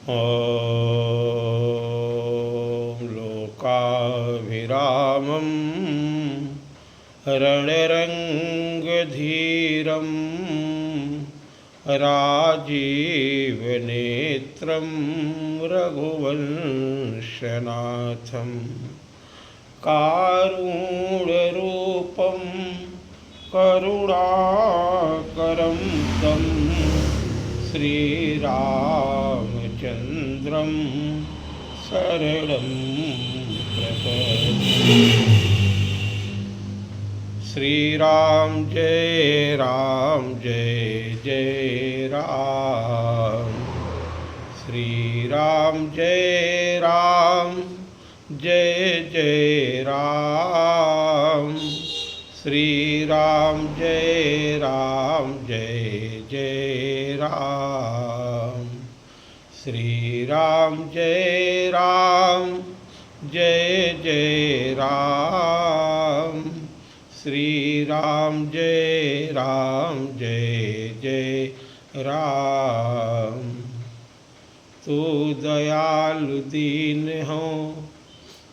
ॐ लोकाभिरामं रणरङ्गधीरं राजीवनेत्रं रघुवंशनाथं कारुण्यरूपं करुणाकरं तं श्रीरामचन्द्रं शरणं प्रपद्ये। श्रीराम जय जय राम। श्रीराम जय जय राम। श्रीराम जय जय राम। श्रीराम जय जय राम। श्रीराम जय जय राम। तू दयालु दीन हो,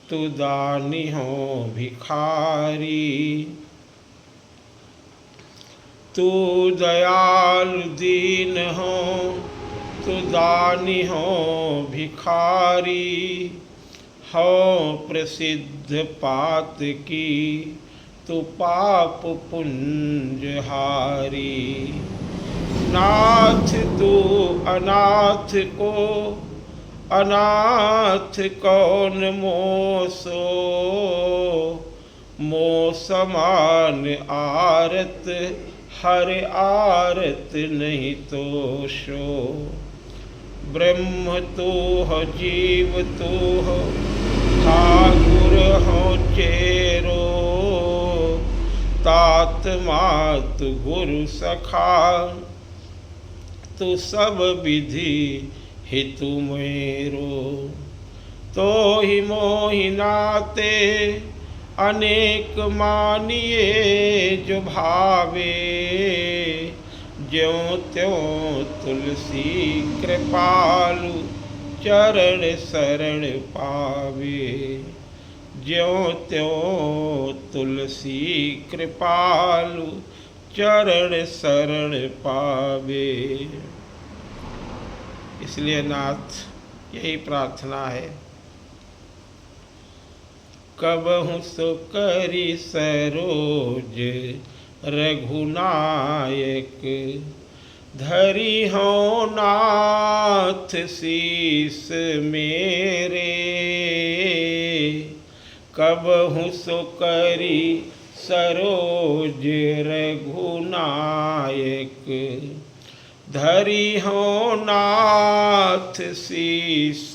तू दानी हो भिखारी। तू दयालु दीन हो, तू दानी हो भिखारी। हो प्रसिद्ध पात की तू पाप पुंजहारी। नाथ तू अनाथ को अनाथ कौन मोसो। मोह समान आरत हर आरत नहीं तोषो। ब्रह्म तू हो जीव तू हो ठाकुर हो चेरो। तात मात गुरु सखा तू सब विधि हितु मेरो। तो ही मोहि नाते अनेक मानिए जो भावे। ज्यों त्यों तुलसी कृपालु चरण शरण पावे। ज्यों त्यों तुलसी कृपालु चरण शरण पावे। इसलिए नाथ यही प्रार्थना है, कबहु सो करी सरोज रघुनायक। धरी हो नाथ शीस मेरे। कबहु सो करी सरोज रघुनायक। धरी हो नाथ शीस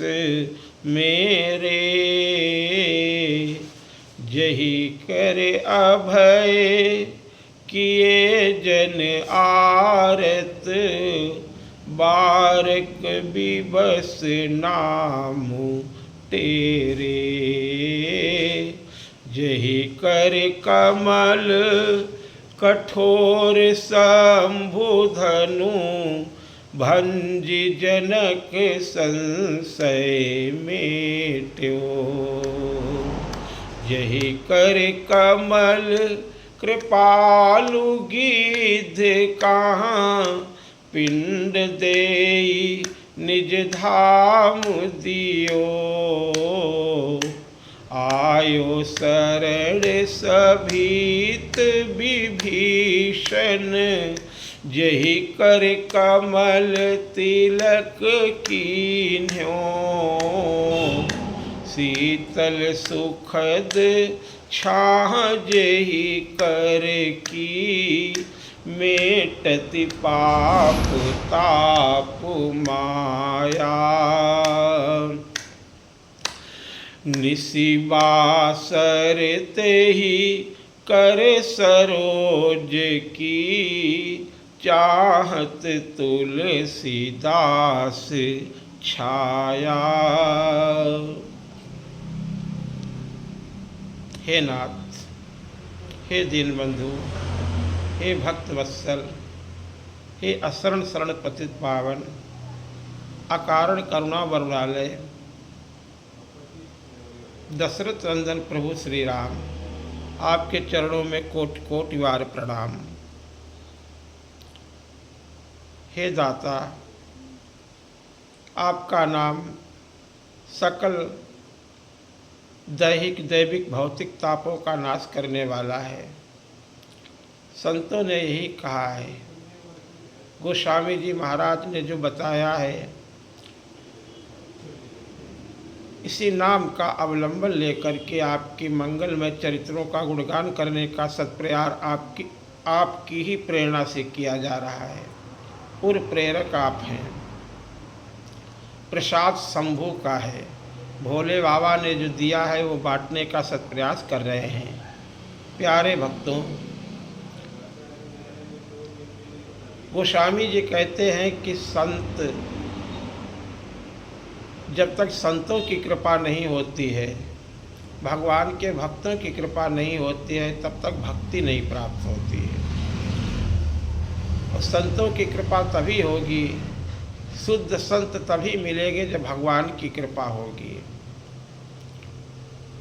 मेरे। जही करे अभय किए जन आरत। बारक बिबस नाम तेरे। जही कर कमल कठोर शंभुधनु। भंज जनक संशय मेट्यो। यही कर कमल कृपालु गिद्ध कहाँ। पिंड देई निज धाम दियो। आयो शरण सभीत विभीषण। यही कर कमल तिलक कीन्ह्यो। शीतल सुखद छाह जही कर की। मेटति पाप ताप माया। निशिबासर तेहि कर सरोज की। चाहत तुलसीदास छाया। हे नाथ, हे दीनबंधु, हे भक्त वत्सल, हे असरण शरण पतित पावन, अकारण करुणा वरुणालय दशरथ नंदन प्रभु श्री राम, आपके चरणों में कोटि कोटि बार प्रणाम। हे दाता, आपका नाम सकल दैहिक दैविक भौतिक तापों का नाश करने वाला है। संतों ने यही कहा है, गोस्वामी जी महाराज ने जो बताया है, इसी नाम का अवलंबन लेकर के आपकी मंगलमय चरित्रों का गुणगान करने का सत्प्रयास आपकी ही प्रेरणा से किया जा रहा है। पूर्व प्रेरक आप हैं, प्रसाद शंभू का है। भोले बाबा ने जो दिया है वो बांटने का सत्प्रयास कर रहे हैं। प्यारे भक्तों, गोस्वामी जी कहते हैं कि संत, जब तक संतों की कृपा नहीं होती है, भगवान के भक्तों की कृपा नहीं होती है, तब तक भक्ति नहीं प्राप्त होती है। और संतों की कृपा तभी होगी, शुद्ध संत तभी मिलेंगे जब भगवान की कृपा होगी।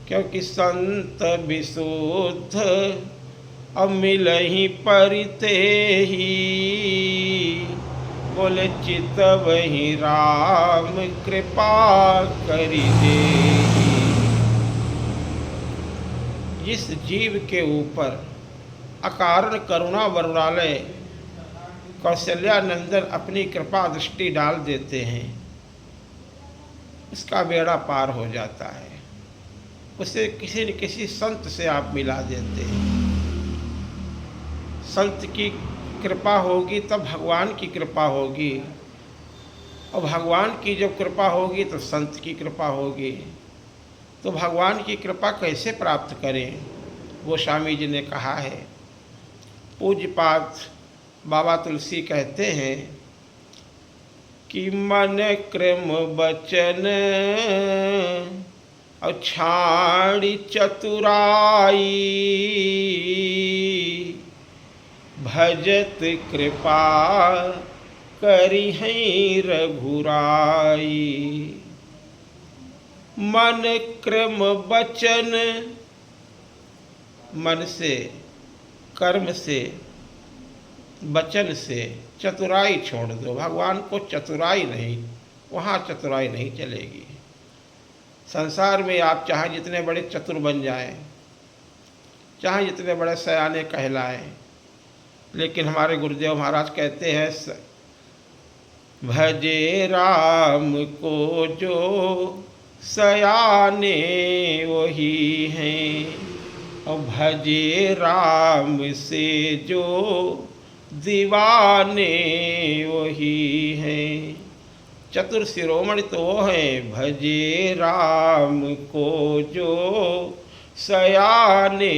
क्योंकि संत विशुद्ध अब मिलहि परिते ही, बोले चित वही राम कृपा करि देहि। जिस जीव के ऊपर अकारण करुणा वरुणालय कौशल्यानंदन अपनी कृपा दृष्टि डाल देते हैं, उसका बेड़ा पार हो जाता है। उसे किसी न किसी संत से आप मिला देते हैं। संत की कृपा होगी तब भगवान की कृपा होगी, और भगवान की जब कृपा होगी तो संत की कृपा होगी। तो भगवान की कृपा कैसे प्राप्त करें? गोस्वामी जी ने कहा है। पूज्यपाद बाबा तुलसी कहते हैं कि मन क्रम बचन और छाड़ी चतुराई, भजत कृपा करी है रघुराई। मन क्रम बचन, मन से, कर्म से, वचन से चतुराई छोड़ दो। भगवान को चतुराई नहीं, वहाँ चतुराई नहीं चलेगी। संसार में आप चाहे जितने बड़े चतुर बन जाएं, चाहे जितने बड़े सयाने कहलाएं, लेकिन हमारे गुरुदेव महाराज कहते हैं, भजे राम को जो सयाने वही हैं, और भजे राम से जो दीवाने वही हैं। चतुर शिरोमणि तो वो हैं, भजे राम को जो सयाने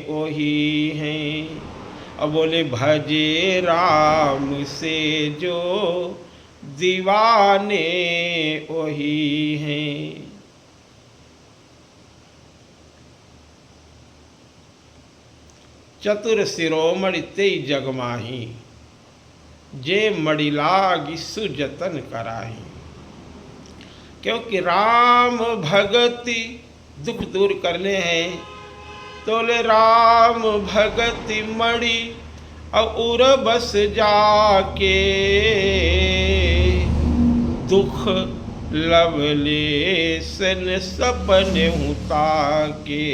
वही हैं। और बोले भजे राम से जो दीवाने वही हैं। चतुर शिरोमणि ते जगमाही, जे मड़िलागी सुजतन कराही। क्योंकि राम भगति दुख दूर करने हैं, तोले राम भगति मणि और बस जाके, दुख लवलेसन सपने उता के।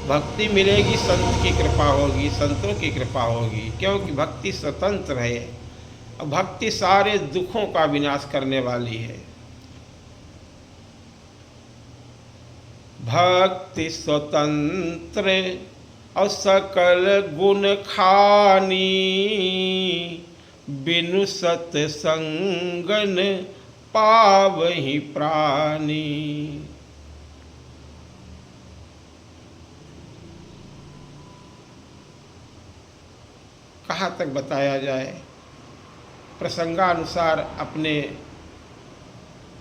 भक्ति मिलेगी, संत की कृपा होगी, संतों की कृपा होगी। क्योंकि भक्ति स्वतंत्र है, और भक्ति सारे दुखों का विनाश करने वाली है। भक्ति स्वतंत्र और सकल गुण खानी, बिनु सत्संगन पावहि प्राणी। कहाँ तक बताया जाए, प्रसंगानुसार अपने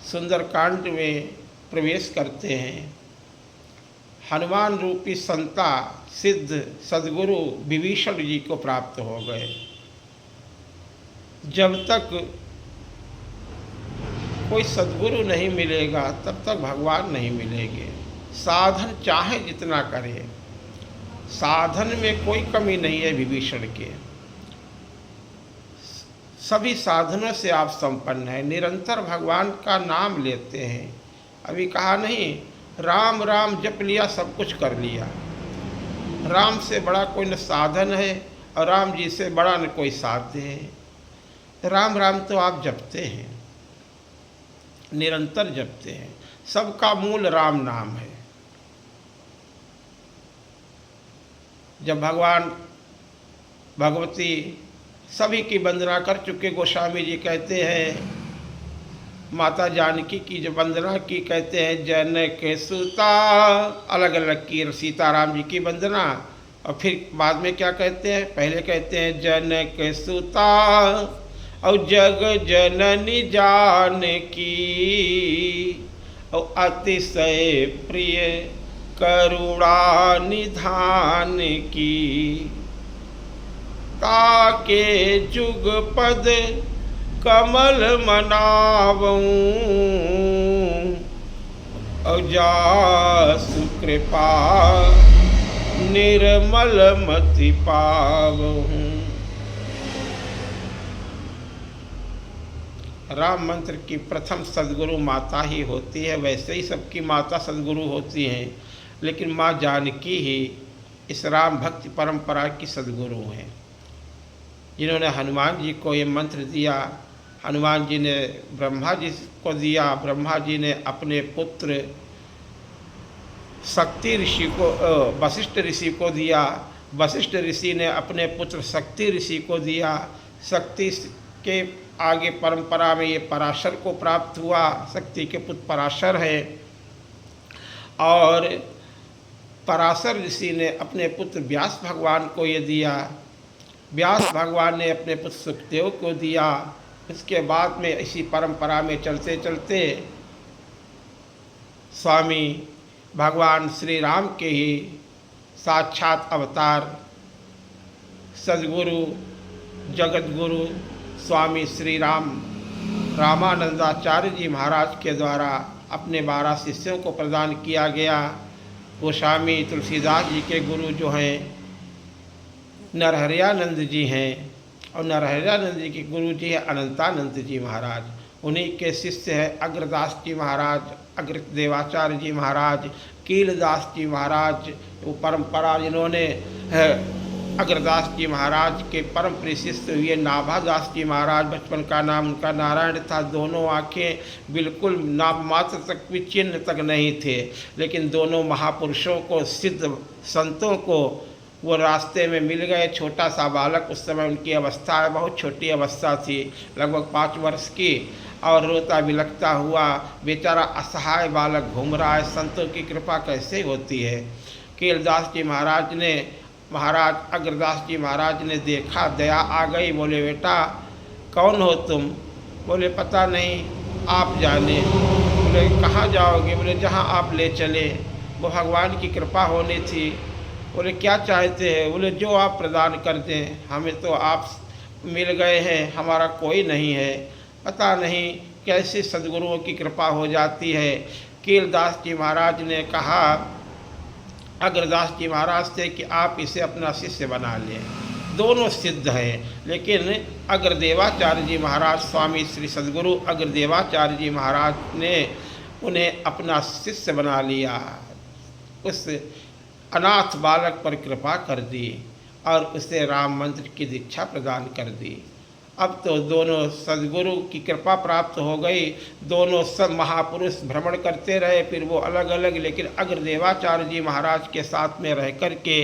सुंदरकांड में प्रवेश करते हैं। हनुमान रूपी संता सिद्ध सद्गुरु विभीषण जी को प्राप्त हो गए। जब तक कोई सद्गुरु नहीं मिलेगा तब तक भगवान नहीं मिलेंगे। साधन चाहे जितना करे, साधन में कोई कमी नहीं है विभीषण के। सभी साधनों से आप संपन्न हैं, निरंतर भगवान का नाम लेते हैं। अभी कहा नहीं, राम राम जप लिया सब कुछ कर लिया। राम से बड़ा कोई न साधन है और राम जी से बड़ा न कोई साध्य है। राम राम तो आप जपते हैं, निरंतर जपते हैं। सबका मूल राम नाम है। जब भगवान भगवती सभी की वंदना कर चुके, गोस्वामी जी कहते हैं माता जानकी की जो वंदना की, कहते हैं जनक सुता, अलग अलग की सीताराम जी की वंदना। और फिर बाद में क्या कहते हैं, पहले कहते हैं जनक सुता और जग जननी जानकी और अतिशय प्रिय करुणा निधान की, ताके जुग पद कमल मनावऊं और जासु कृपा निर्मल मति पावऊं। राम मंत्र की प्रथम सद्गुरु माता ही होती है। वैसे ही सबकी माता सद्गुरु होती हैं, लेकिन माँ जानकी ही इस राम भक्ति परंपरा की सद्गुरु हैं, जिन्होंने हनुमान जी को ये मंत्र दिया। हनुमान जी ने ब्रह्मा जी को दिया, ब्रह्मा जी ने अपने पुत्र शक्ति ऋषि को, वशिष्ठ ऋषि को दिया, वशिष्ठ ऋषि ने अपने पुत्र शक्ति ऋषि को दिया। शक्ति के आगे परंपरा में ये पराशर को प्राप्त हुआ, शक्ति के पुत्र पराशर है। और पराशर ऋषि ने अपने पुत्र व्यास भगवान को ये दिया, व्यास भगवान ने अपने पुत्र सुखदेव को दिया। इसके बाद में इसी परंपरा में चलते चलते स्वामी भगवान श्री राम के ही साक्षात अवतार सद्गुरु जगतगुरु स्वामी श्री राम रामानंदाचार्य जी महाराज के द्वारा अपने 12 शिष्यों को प्रदान किया गया। गोस्वामी तुलसीदास जी के गुरु जो हैं नरहरियानंद जी हैं, और नरहरियानंद जी के गुरु जी हैं अनंतानंद जी महाराज। उन्हीं के शिष्य हैं अग्रदास जी महाराज, अग्रदेवाचार्य जी महाराज, कीलदास जी महाराज। वो परंपरा जिन्होंने अग्रदास जी महाराज के परम प्रिय शिष्य हुए नाभादास जी महाराज। बचपन का नाम उनका नारायण था। दोनों आँखें बिल्कुल नाम मात्र तक भी चिन्ह तक नहीं थे, लेकिन दोनों महापुरुषों को, सिद्ध संतों को वो रास्ते में मिल गए। छोटा सा बालक, उस समय उनकी अवस्था बहुत छोटी अवस्था थी, लगभग 5 वर्ष की, और रोता बिलखता हुआ बेचारा असहाय बालक घूम रहा है। संतों की कृपा कैसे होती है। केलदास जी महाराज ने, महाराज अग्रदास जी महाराज ने देखा, दया आ गई। बोले बेटा कौन हो तुम? बोले पता नहीं, आप जाने। बोले कहाँ जाओगे? बोले जहाँ आप ले चले। वो भगवान की कृपा होनी थी। बोले क्या चाहते हैं? बोले जो आप प्रदान कर दें, हमें तो आप मिल गए हैं, हमारा कोई नहीं है। पता नहीं कैसे सद्गुरुओं की कृपा हो जाती है। कीलदास जी महाराज ने कहा अग्रदास जी महाराज से कि आप इसे अपना शिष्य बना लें। दोनों सिद्ध हैं, लेकिन अग्रदेवाचार्य जी महाराज, स्वामी श्री सद्गुरु अग्रदेवाचार्य जी महाराज ने उन्हें अपना शिष्य बना लिया। उस अनाथ बालक पर कृपा कर दी और उसे राम मंत्र की दीक्षा प्रदान कर दी। अब तो दोनों सद्गुरु की कृपा प्राप्त हो गई। दोनों सब महापुरुष भ्रमण करते रहे, फिर वो अलग अलग, लेकिन अग्रदेवाचार्य जी महाराज के साथ में रह कर के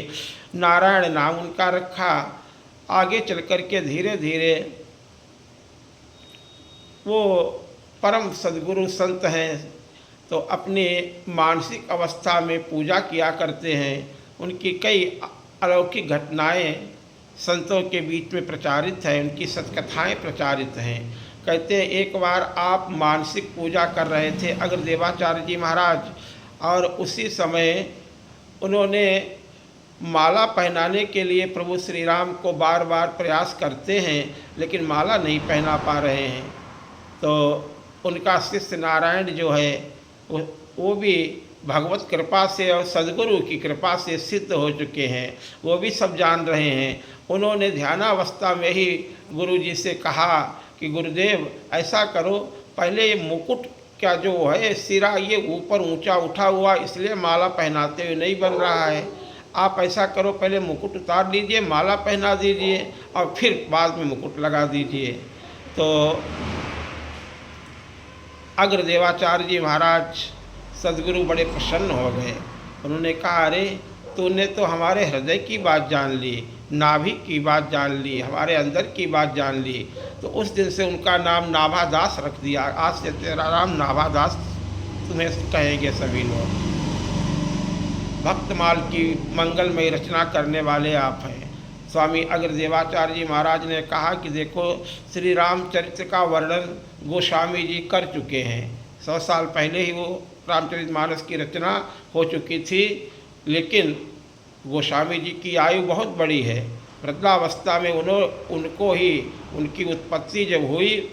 नारायण नाम उनका रखा। आगे चल कर के धीरे धीरे वो परम सद्गुरु संत हैं, तो अपनी मानसिक अवस्था में पूजा किया करते हैं। उनकी कई अलौकिक घटनाएं संतों के बीच में प्रचारित है, उनकी सत्कथाएं प्रचारित हैं। कहते हैं एक बार आप मानसिक पूजा कर रहे थे अग्रदेवाचार्य जी महाराज, और उसी समय उन्होंने माला पहनाने के लिए प्रभु श्री राम को बार बार प्रयास करते हैं, लेकिन माला नहीं पहना पा रहे हैं। तो उनका शिष्य नारायण जो है वो भी भगवत कृपा से और सद्गुरु की कृपा से सिद्ध हो चुके हैं, वो भी सब जान रहे हैं। उन्होंने ध्यानावस्था में ही गुरु जी से कहा कि गुरुदेव ऐसा करो, पहले ये मुकुट क्या जो है सिरा ये ऊपर ऊंचा उठा हुआ इसलिए माला पहनाते हुए नहीं बन रहा है, आप ऐसा करो पहले मुकुट उतार लीजिए, माला पहना दीजिए और फिर बाद में मुकुट लगा दीजिए। तो अग्रदेवाचार्य जी महाराज सदगुरु बड़े प्रसन्न हो गए। उन्होंने कहा अरे तूने तो हमारे हृदय की बात जान ली, नाभि की बात जान ली, हमारे अंदर की बात जान ली। तो उस दिन से उनका नाम नाभादास रख दिया। आज से तेरा नाम नाभादास तुम्हें कहेंगे सभी लोग। भक्तमाल की मंगलमय रचना करने वाले आप हैं। स्वामी अग्रदेवाचार्य जी महाराज ने कहा कि देखो श्री रामचरित्र का वर्णन गोस्वामी जी कर चुके हैं। 100 साल पहले ही वो रामचरितमानस की रचना हो चुकी थी, लेकिन गोस्वामी जी की आयु बहुत बड़ी है। वृद्धावस्था में उनको ही उनकी उत्पत्ति जब हुई,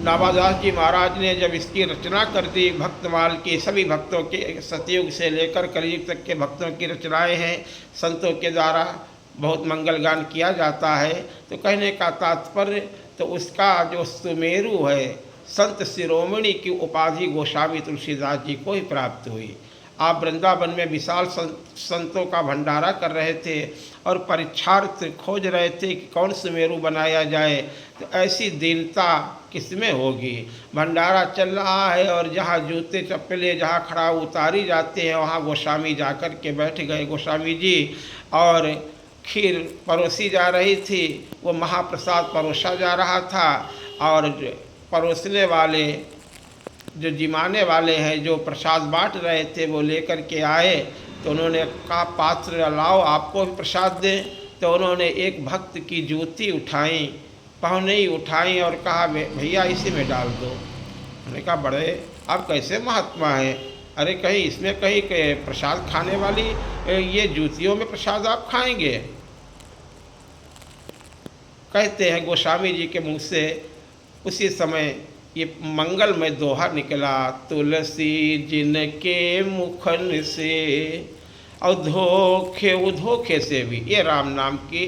नाभादास जी महाराज ने जब इसकी रचना कर दी, भक्तमाल की सभी भक्तों के सतयुग से लेकर कलयुग तक के भक्तों की रचनाएं हैं, संतों के द्वारा बहुत मंगल गान किया जाता है। तो कहने का तात्पर्य तो उसका जो सुमेरु है, संत शिरोमणि की उपाधि गोस्वामी तुलसीदास जी को ही प्राप्त हुई। आप वृंदावन में विशाल संतों का भंडारा कर रहे थे और परीक्षार्थ खोज रहे थे कि कौन सुमेरु बनाया जाए। तो ऐसी दीनता किसमें होगी। भंडारा चल रहा है और जहाँ जूते चप्पलें जहाँ खड़ा उतारी जाते हैं वहाँ गोस्वामी जाकर के बैठ गए गोस्वामी जी, और खीर परोसी जा रही थी, वो महाप्रसाद परोसा जा रहा था। और परोसने वाले जो जिमाने वाले हैं जो प्रसाद बांट रहे थे वो लेकर के आए। तो उन्होंने कहा पात्र लाओ आपको भी प्रसाद दें। तो उन्होंने एक भक्त की जूती उठाई, पहुनई उठाई और कहा भैया इसी में डाल दो। उन्होंने कहा बड़े आप कैसे महात्मा हैं, अरे कहीं इसमें कहीं प्रसाद खाने वाली ये जूतियों में प्रसाद आप खाएंगे। कहते हैं गोस्वामी जी के मुँह से उसी समय ये मंगलमय दोहा निकला, तुलसी जिनके मुखन से और धोखे से भी। ये राम नाम की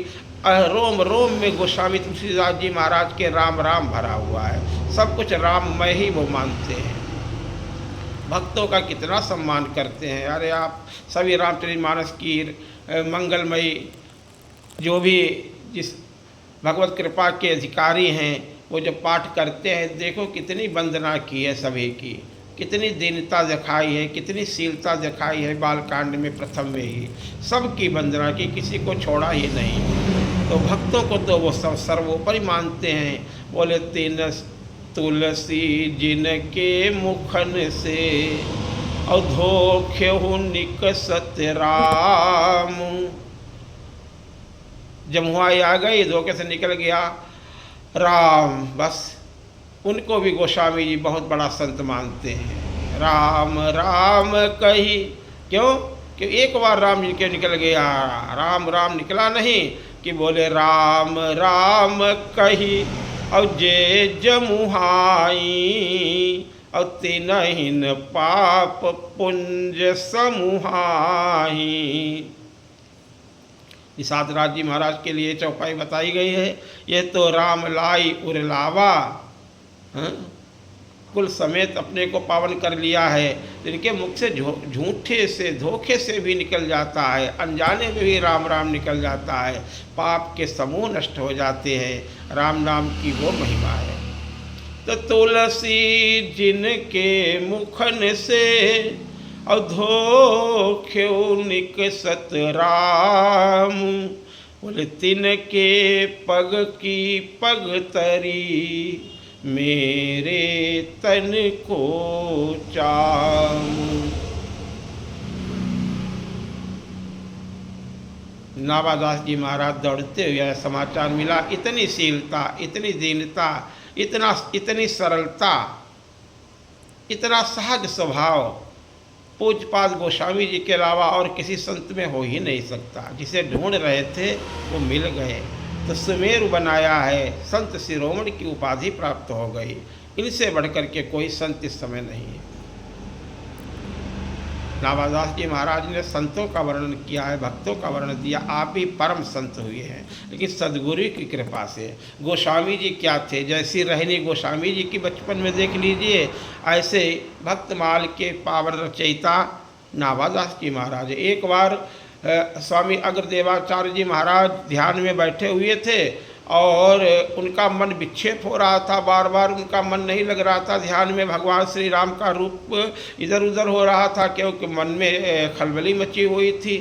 रोम रोम में गोस्वामी तुलसीदास जी महाराज के राम राम भरा हुआ है। सब कुछ राममय ही वो मानते हैं। भक्तों का कितना सम्मान करते हैं। अरे आप सभी रामचरितमानस की मंगलमयी जो भी जिस भगवत कृपा के अधिकारी हैं वो जब पाठ करते हैं, देखो कितनी वंदना की है सभी की, कितनी दीनता दिखाई है, कितनी शीलता दिखाई है। बालकांड में प्रथम में ही सबकी वंदना की, किसी को छोड़ा ही नहीं। तो भक्तों को तो वो सब सर्वोपरि मानते हैं। बोले तीन तुलसी जिनके मुखन से और धोखे निकसत राम। जमुआई आ गई, धोखे से निकल गया राम, बस उनको भी गोस्वामी जी बहुत बड़ा संत मानते हैं। राम राम कही, क्यों कि एक बार राम जी के निकल गया, राम राम निकला नहीं कि बोले राम राम कही और जे जमुहाई और तिनहिन पाप पुंज समूहाई। निषाद राज जी महाराज के लिए चौपाई बताई गई है। ये तो राम लाई उरलावा, कुल समेत अपने को पावन कर लिया है। इनके मुख से झूठे से धोखे से भी निकल जाता है, अनजाने में भी राम राम निकल जाता है, पाप के समूह नष्ट हो जाते हैं। राम नाम की वो महिमा है। तो तुलसी जिनके मुखन से और धोखे निकसत राम। बोले तिनके पग की पग तरी मेरे तन को चाम। नाभादास जी महाराज दौड़ते हुए समाचार मिला। इतनी शीलता, इतनी दीनता, इतनी सरलता, इतना सहज स्वभाव पूज्यपाद गोस्वामी जी के अलावा और किसी संत में हो ही नहीं सकता। जिसे ढूंढ रहे थे वो मिल गए। तो सुमेरु बनाया है, संत शिरोमणि की उपाधि प्राप्त हो गई। इनसे बढ़कर के कोई संत इस समय नहीं है। नाभादास जी महाराज ने संतों का वर्णन किया है, भक्तों का वर्णन दिया, आप ही परम संत हुए हैं, लेकिन सदगुरु की कृपा से। गोस्वामी जी क्या थे, जैसी रहनी गोस्वामी जी की बचपन में देख लीजिए, ऐसे भक्तमाल के पावन रचयिता नाभादास जी महाराज। एक बार स्वामी अग्रदेवाचार्य जी महाराज ध्यान में बैठे हुए थे और उनका मन विक्षेप हो रहा था, बार बार उनका मन नहीं लग रहा था ध्यान में। भगवान श्री राम का रूप इधर उधर हो रहा था, क्योंकि मन में खलबली मची हुई थी,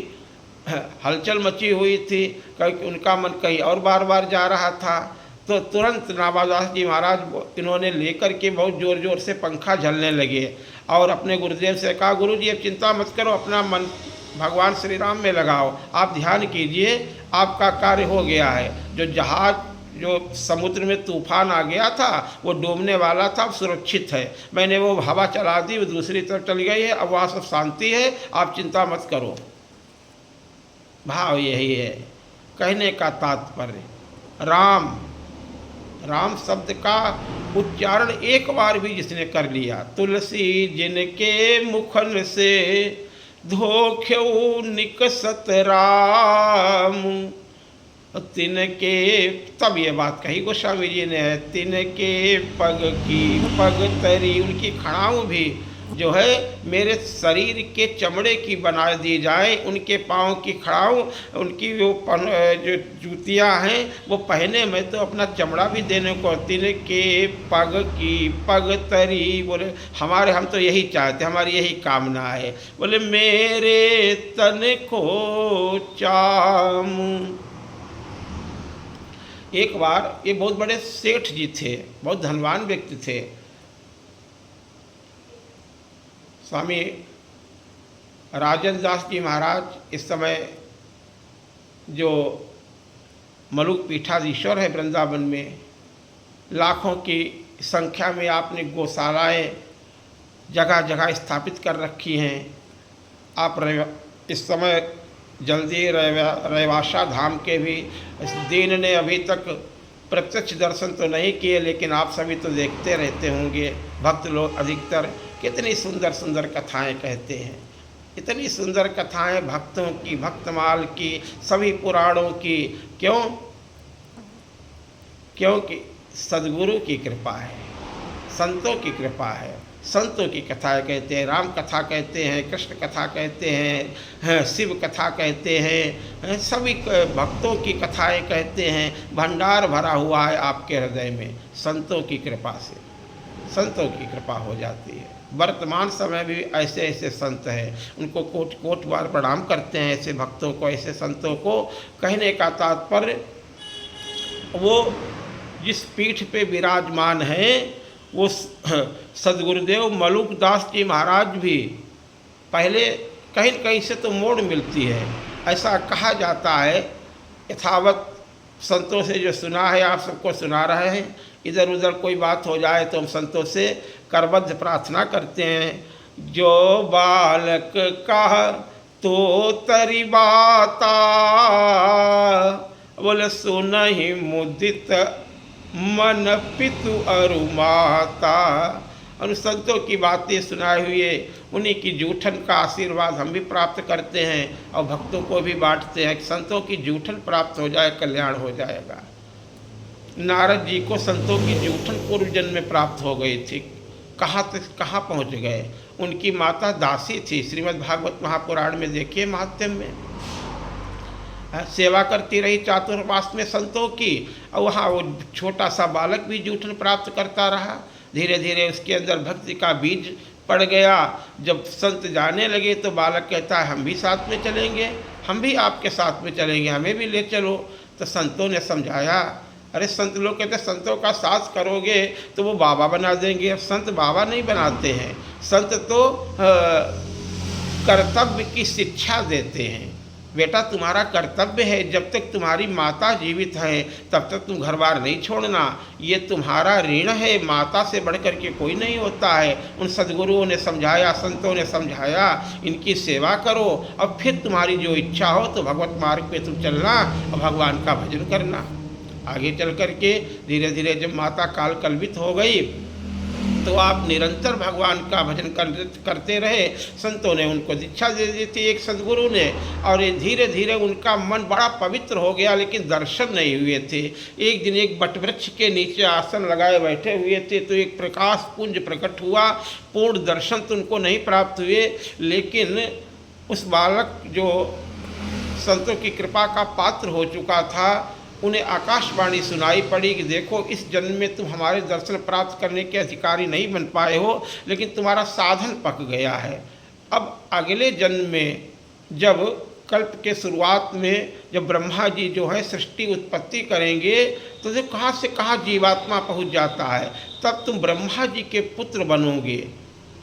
हलचल मची हुई थी, क्योंकि उनका मन कहीं और बार बार जा रहा था। तो तुरंत नाभादास जी महाराज इन्होंने लेकर के बहुत ज़ोर ज़ोर से पंखा झलने लगे और अपने गुरुदेव से कहा, गुरु जी अब चिंता मत करो, अपना मन भगवान श्री राम में लगाओ, आप ध्यान कीजिए, आपका कार्य हो गया है। जो जहाज जो समुद्र में तूफान आ गया था वो डूबने वाला था, अब सुरक्षित है, मैंने वो हवा चला दी, वो दूसरी तरफ चली गई है, अब वहाँ सब शांति है, आप चिंता मत करो। भाव यही है, कहने का तात्पर्य राम, राम शब्द का उच्चारण एक बार भी जिसने कर लिया, तुलसी जिनके मुखन से धोख्यऊ निकसत राम, तिनके, तब ये बात कही गोस्वामी जी ने, तिनके पग की पग तरी, उनकी खड़ाऊँ भी जो है मेरे शरीर के चमड़े की बना दी जाए, उनके पाँव की खड़ाऊँ, उनकी वो जो जूतियाँ हैं वो पहने, मैं तो अपना चमड़ा भी देने को। तिनके पग की पग तरी, बोले हमारे, हम तो यही चाहते, हमारी यही कामना है, बोले मेरे तन को चाम। एक बार ये बहुत बड़े सेठ जी थे, बहुत धनवान व्यक्ति थे, स्वामी राजेंद्र दास जी महाराज इस समय जो मलुक पीठाधीश्वर है वृंदावन में, लाखों की संख्या में आपने गौशालाएँ जगह जगह स्थापित कर रखी हैं। आप इस समय जल्दी रैवासा धाम के भी दीन ने अभी तक प्रत्यक्ष दर्शन तो नहीं किए, लेकिन आप सभी तो देखते रहते होंगे, भक्त लोग अधिकतर कितनी सुंदर सुंदर कथाएं कहते हैं, इतनी सुंदर कथाएं भक्तों की, भक्तमाल की, सभी पुराणों की। क्यों? क्योंकि सद्गुरु की कृपा है, संतों की कृपा है। संतों की कथाएं कहते हैं, राम कथा कहते हैं, कृष्ण कथा कहते हैं, शिव कथा कहते हैं, सभी भक्तों की कथाएं कहते हैं। भंडार भरा हुआ है आपके हृदय में संतों की कृपा से, संतों की कृपा हो जाती है। वर्तमान समय में भी ऐसे ऐसे संत हैं, उनको कोट कोट बार प्रणाम करते हैं, ऐसे भक्तों को, ऐसे संतों को। कहने का तात्पर्य वो जिस पीठ पे विराजमान हैं वो सदगुरुदेव मलुक दास जी महाराज भी पहले कहीं न कहीं से तो मोड़ मिलती है, ऐसा कहा जाता है। यथावत संतों से जो सुना है आप सबको सुना रहे हैं, इधर उधर कोई बात हो जाए तो हम संतों से करबद्ध प्रार्थना करते हैं। जो बालक कह तो तरी बाता, बोले सुनहि मुदित मन पितु अरु माता। और संतों की बातें सुनाए हुए उन्हीं की जूठन का आशीर्वाद हम भी प्राप्त करते हैं और भक्तों को भी बांटते हैं। संतों की जूठन प्राप्त हो जाए, कल्याण हो जाएगा। नारद जी को संतों की जूठन पूर्व जन्म में प्राप्त हो गई थी, कहाँ तक कहाँ पहुँच गए। उनकी माता दासी थी, श्रीमद् भागवत महापुराण में देखिए महात्म्य में, सेवा करती रही चातुर्मास में संतों की, और वहाँ वो छोटा सा बालक भी जूठन प्राप्त करता रहा। धीरे धीरे उसके अंदर भक्ति का बीज पड़ गया। जब संत जाने लगे तो बालक कहता है हम भी साथ में चलेंगे, हम भी आपके साथ में चलेंगे, हमें भी ले चलो। तो संतों ने समझाया, अरे संत लोग कहते संतों का साथ करोगे तो वो बाबा बना देंगे। संत बाबा नहीं बनाते हैं, संत तो कर्तव्य की शिक्षा देते हैं। बेटा तुम्हारा कर्तव्य है, जब तक तुम्हारी माता जीवित है तब तक तुम घर बार नहीं छोड़ना, ये तुम्हारा ऋण है, माता से बढ़कर के कोई नहीं होता है। उन सद्गुरुओं ने समझाया, संतों ने समझाया, इनकी सेवा करो और फिर तुम्हारी जो इच्छा हो तो भगवत मार्ग पे तुम चलना और भगवान का भजन करना। आगे चल कर के धीरे धीरे जब माता काल कल्पित हो गई तो आप निरंतर भगवान का भजन करते रहे। संतों ने उनको दीक्षा दे दी थी एक सदगुरु ने, और ये धीरे धीरे उनका मन बड़ा पवित्र हो गया, लेकिन दर्शन नहीं हुए थे। एक दिन एक बटवृक्ष के नीचे आसन लगाए बैठे हुए थे तो एक प्रकाश पुंज प्रकट हुआ। पूर्ण दर्शन तो उनको नहीं प्राप्त हुए, लेकिन उस बालक जो संतों की कृपा का पात्र हो चुका था, उन्हें आकाशवाणी सुनाई पड़ी कि देखो, इस जन्म में तुम हमारे दर्शन प्राप्त करने के अधिकारी नहीं बन पाए हो, लेकिन तुम्हारा साधन पक गया है। अब अगले जन्म में जब कल्प के शुरुआत में जब ब्रह्मा जी जो है सृष्टि उत्पत्ति करेंगे तो जो कहाँ से कहाँ जीवात्मा पहुँच जाता है, तब तुम ब्रह्मा जी के पुत्र बनोगे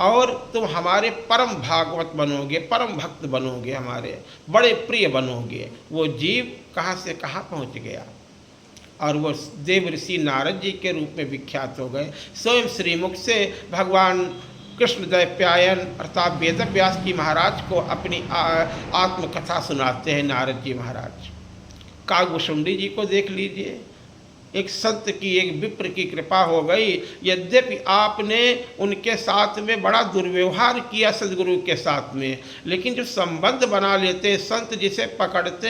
और तुम हमारे परम भागवत बनोगे, परम भक्त बनोगे, हमारे बड़े प्रिय बनोगे। वो जीव कहाँ से कहाँ पहुँच गया और वो देव ऋषि नारद जी के रूप में विख्यात हो गए। स्वयं श्रीमुख से भगवान कृष्णद्वैपायन अर्थात वेदव्यास जी महाराज को अपनी आत्मकथा सुनाते हैं नारद जी महाराज। कागभूषुंडी जी को देख लीजिए, एक संत की, एक विप्र की कृपा हो गई। यद्यपि आपने उनके साथ में बड़ा दुर्व्यवहार किया सदगुरु के साथ में, लेकिन जो संबंध बना लेते संत, जिसे पकड़ते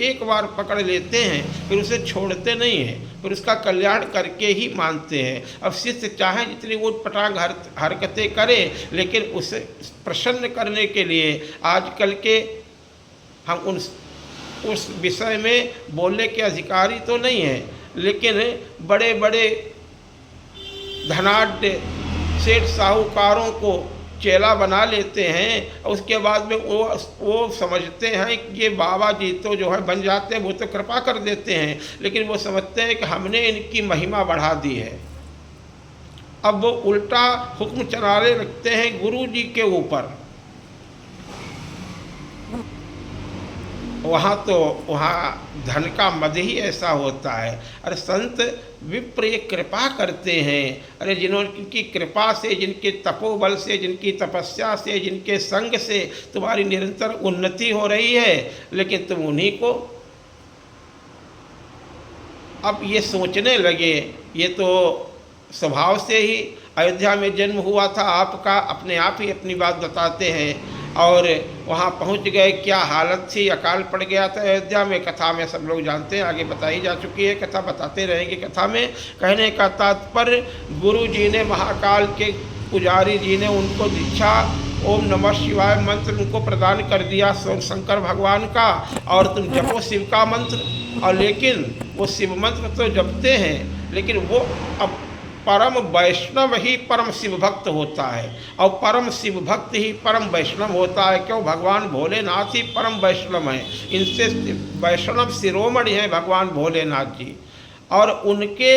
एक बार पकड़ लेते हैं फिर उसे छोड़ते नहीं हैं, फिर उसका कल्याण करके ही मानते हैं। अब शिष्य चाहे जितनी ऊटपटांग हरकतें करे, लेकिन उसे प्रसन्न करने के लिए आजकल के हम उस विषय में बोलने के अधिकारी तो नहीं हैं, लेकिन बड़े बड़े धनाढ्य सेठ साहूकारों को चेला बना लेते हैं और उसके बाद में वो समझते हैं कि ये बाबा जी तो जो है बन जाते हैं, वो तो कृपा कर देते हैं, लेकिन वो समझते हैं कि हमने इनकी महिमा बढ़ा दी है। अब वो उल्टा हुक्म चलाने रखते हैं गुरु जी के ऊपर। वहाँ धन का मद ही ऐसा होता है। अरे संत विप्र कृपा करते हैं, अरे जिनकी कृपा से, जिनके तपोबल से, जिनकी तपस्या से, जिनके संग से तुम्हारी निरंतर उन्नति हो रही है, लेकिन तुम उन्हीं को अब ये सोचने लगे। ये तो स्वभाव से ही अयोध्या में जन्म हुआ था आपका, अपने आप ही अपनी बात बताते हैं। और वहाँ पहुँच गए, क्या हालत थी, अकाल पड़ गया था अयोध्या में। कथा में सब लोग जानते हैं, आगे बताई जा चुकी है, कथा बताते रहेंगे। कथा में कहने का तात्पर्य, गुरु जी ने, महाकाल के पुजारी जी ने उनको दीक्षा ओम नमः शिवाय मंत्र उनको प्रदान कर दिया शंकर भगवान का, और तुम जपो शिव का मंत्र। और लेकिन वो शिव मंत्र तो जपते हैं, लेकिन वो अब परम वैष्णव ही परम शिव भक्त होता है, और परम शिव भक्त ही परम वैष्णव होता है। क्यों? भगवान भोलेनाथ ही परम वैष्णव हैं, इनसे वैष्णव शिरोमणि हैं भगवान भोलेनाथ जी। और उनके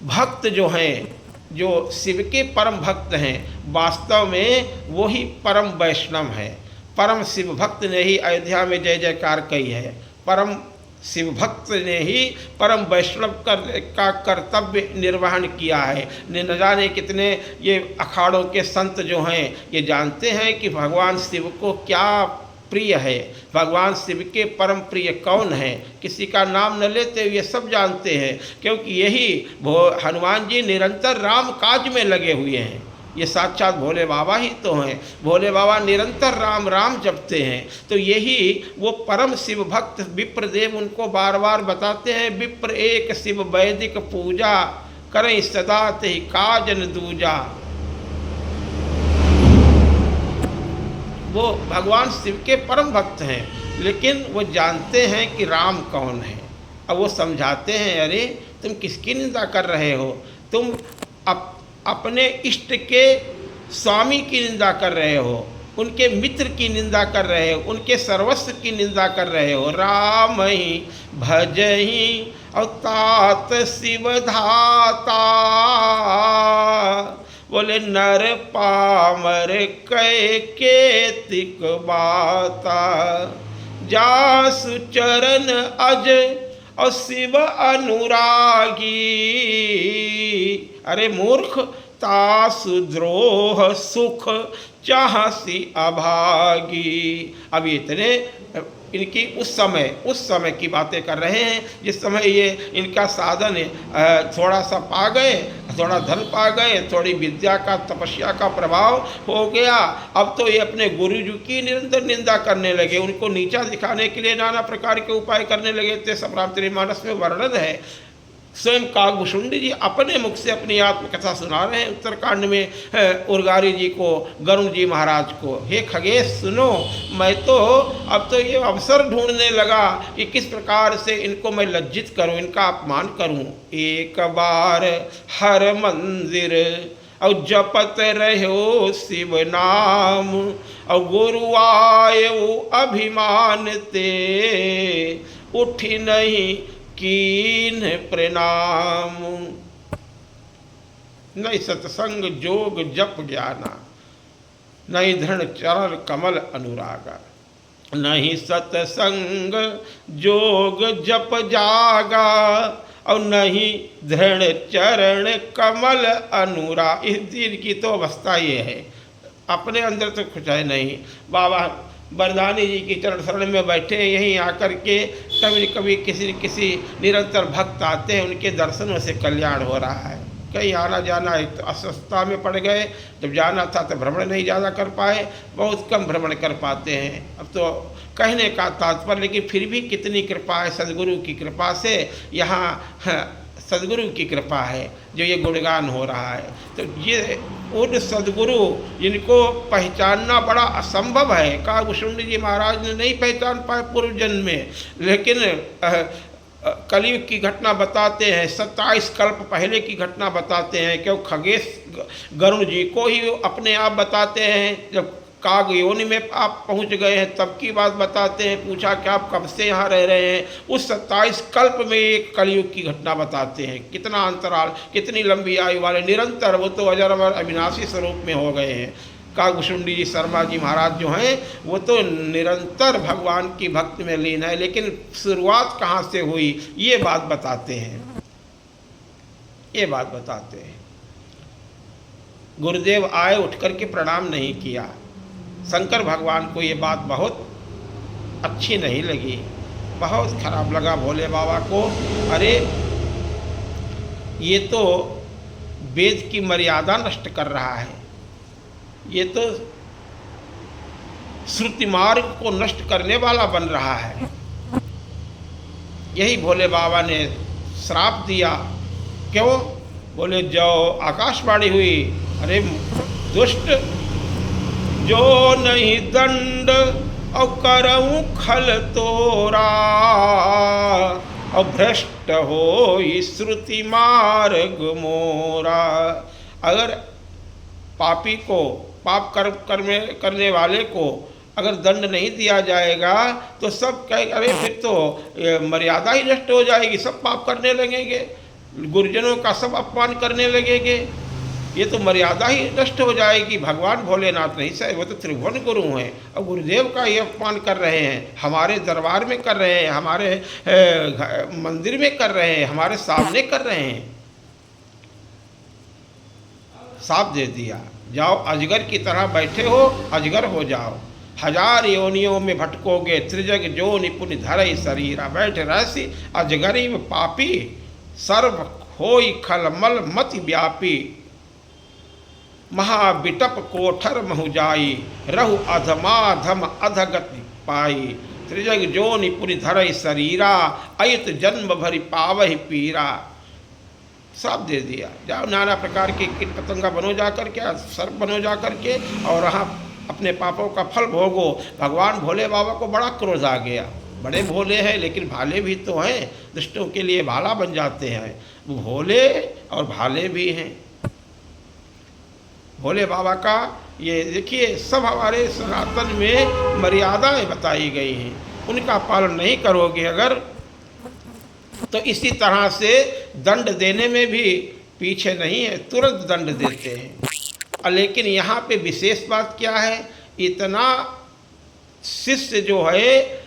भक्त जो हैं, जो शिव के परम भक्त हैं, वास्तव में वो ही परम वैष्णव हैं। परम शिव भक्त ने ही अयोध्या में जय जयकार कही है। परम शिव भक्त ने ही परम वैष्णव का कर्तव्य निर्वहन किया है। न जाने कितने ये अखाड़ों के संत जो हैं ये जानते हैं कि भगवान शिव को क्या प्रिय है, भगवान शिव के परम प्रिय कौन है। किसी का नाम न लेते हुए सब जानते हैं, क्योंकि यही हनुमान जी निरंतर राम काज में लगे हुए हैं। ये साक्षात भोले बाबा ही तो हैं। भोले बाबा निरंतर राम राम जपते हैं। तो यही वो परम शिव भक्त विप्रदेव उनको बार बार बताते हैं, विप्र एक शिव वैदिक पूजा करें सदा ते काजन दूजा। वो भगवान शिव के परम भक्त हैं, लेकिन वो जानते हैं कि राम कौन है। अब वो समझाते हैं, अरे तुम किसकी निंदा कर रहे हो, तुम अपने इष्ट के स्वामी की निंदा कर रहे हो, उनके मित्र की निंदा कर रहे हो, उनके सर्वस्व की निंदा कर रहे हो। राम ही भजही अवतात शिव धाता, बोले नर पामर कै केतिक बाता, जासु चरण अज और शिव अनुरागी। अरे मूर्ख, तासु द्रोह सुख चाहसी अभागी। अब इतने इनकी उस समय की बातें कर रहे हैं जिस समय ये इनका साधन थोड़ा सा पा गए, थोड़ा धन पा गए, थोड़ी विद्या का तपस्या का प्रभाव हो गया। अब तो ये अपने गुरुजी की निरंतर निंदा करने लगे, उनको नीचा दिखाने के लिए नाना प्रकार के उपाय करने लगे थे। सब रामचरितमानस में वर्णन है। स्वयं कागभूषुंडी जी अपने मुख से अपनी आत्मकथा सुना रहे हैं उत्तरकांड में उर्गारी जी को, गरुण जी महाराज को। हे खगेश सुनो, मैं तो अब तो ये अवसर ढूंढने लगा कि किस प्रकार से इनको मैं लज्जित करूं, इनका अपमान करूं। एक बार हर मंदिर और जपत रहो शिव नाम, और गुरु आयो अभिमान ते, उठी नहीं कीन प्रणाम। नहीं सत्संग जोग जप ज्ञाना, नहीं धृण चरण कमल अनुरागा। नहीं सत्संग जोग जप जागा, और नहीं धृण चरण कमल अनुराग। इस दिन की तो अवस्था ये है, अपने अंदर तो कुछ है नहीं। बाबा बरदानी जी की चरण शरण में बैठे, यहीं आकर के कभी कभी किसी न किसी निरंतर भक्त आते हैं, उनके दर्शनों से कल्याण हो रहा है। कहीं आना जाना, एक तो अस्वस्थता में पड़ गए, जब जाना था तो भ्रमण नहीं ज़्यादा कर पाए, बहुत कम भ्रमण कर पाते हैं। अब तो कहने का तात्पर्य, लेकिन फिर भी कितनी कृपा है सद्गुरु की कृपा से, यहाँ सद्गुरु की कृपा है जो ये गुणगान हो रहा है। तो ये उन सद्गुरु जिनको पहचानना बड़ा असंभव है, कागभूषुंडी जी महाराज ने नहीं पहचान पाए पूर्व जन्म में, लेकिन कलयुग की घटना बताते हैं, 27 कल्प पहले की घटना बताते हैं। क्यों खगेश गरुण जी को ही अपने आप बताते हैं, जब काग योनि में आप पहुंच गए हैं तब की बात बताते हैं। पूछा कि आप कब से यहाँ रह रहे हैं, उस 27 कल्प में एक कलयुग की घटना बताते हैं। कितना अंतराल, कितनी लंबी आयु वाले, निरंतर वो तो अजर अमर अविनाशी स्वरूप में हो गए हैं। कागभूषुंडी जी शर्मा जी महाराज जो हैं वो तो निरंतर भगवान की भक्ति में लीन है, लेकिन शुरुआत कहाँ से हुई ये बात बताते हैं, ये बात बताते हैं। गुरुदेव आए, उठ करके प्रणाम नहीं किया। शंकर भगवान को ये बात बहुत अच्छी नहीं लगी, बहुत खराब लगा भोले बाबा को। अरे ये तो वेद की मर्यादा नष्ट कर रहा है, ये तो श्रुति मार्ग को नष्ट करने वाला बन रहा है। यही भोले बाबा ने श्राप दिया। क्यों? बोले जो आकाशवाणी हुई, अरे दुष्ट, जो नहीं दंड और करऊँ खल तोरा, और भ्रष्ट हो श्रुति मार्ग मोरा। अगर पापी को, पाप करने वाले को अगर दंड नहीं दिया जाएगा तो सब कहे, अरे फिर तो मर्यादा ही नष्ट हो जाएगी, सब पाप करने लगेंगे, गुरुजनों का सब अपमान करने लगेंगे, ये तो मर्यादा ही नष्ट हो जाएगी। भगवान भोलेनाथ नहीं सहे, वो तो त्रिभुवन गुरु हैं, और गुरुदेव का ये अपमान कर रहे हैं, हमारे दरबार में कर रहे हैं, हमारे मंदिर में कर रहे हैं, हमारे सामने कर रहे हैं। साफ दे दिया, जाओ अजगर की तरह बैठे हो, अजगर हो जाओ, 1000 योनियों में भटकोगे, त्रिजग जो निपुण धरई शरीरा। बैठ रहसी अजगरी पापी, सर्व होई खलमल मति व्यापी, महाबिटप कोठर महुजाई, रहु अधमाधम अधगति पाई। त्रिजग जो निपुण धरई शरीरा, अयुत जन्म भरी पावहि पीरा। सब दे दिया, जाओ नाना प्रकार के कीट पतंगा बनो जा करके, सर्प बनो जा करके, और वहाँ अपने पापों का फल भोगो। भगवान भोले बाबा को बड़ा क्रोध आ गया। बड़े भोले हैं लेकिन भाले भी तो हैं, दुष्टों के लिए भाला बन जाते हैं। वो भोले और भाले भी हैं। भोले बाबा का ये देखिए, सब हमारे सनातन में मर्यादाएं बताई गई हैं, उनका पालन नहीं करोगे अगर, तो इसी तरह से दंड देने में भी पीछे नहीं है, तुरंत दंड देते हैं। लेकिन यहाँ पे विशेष बात क्या है, इतना शिष्य जो है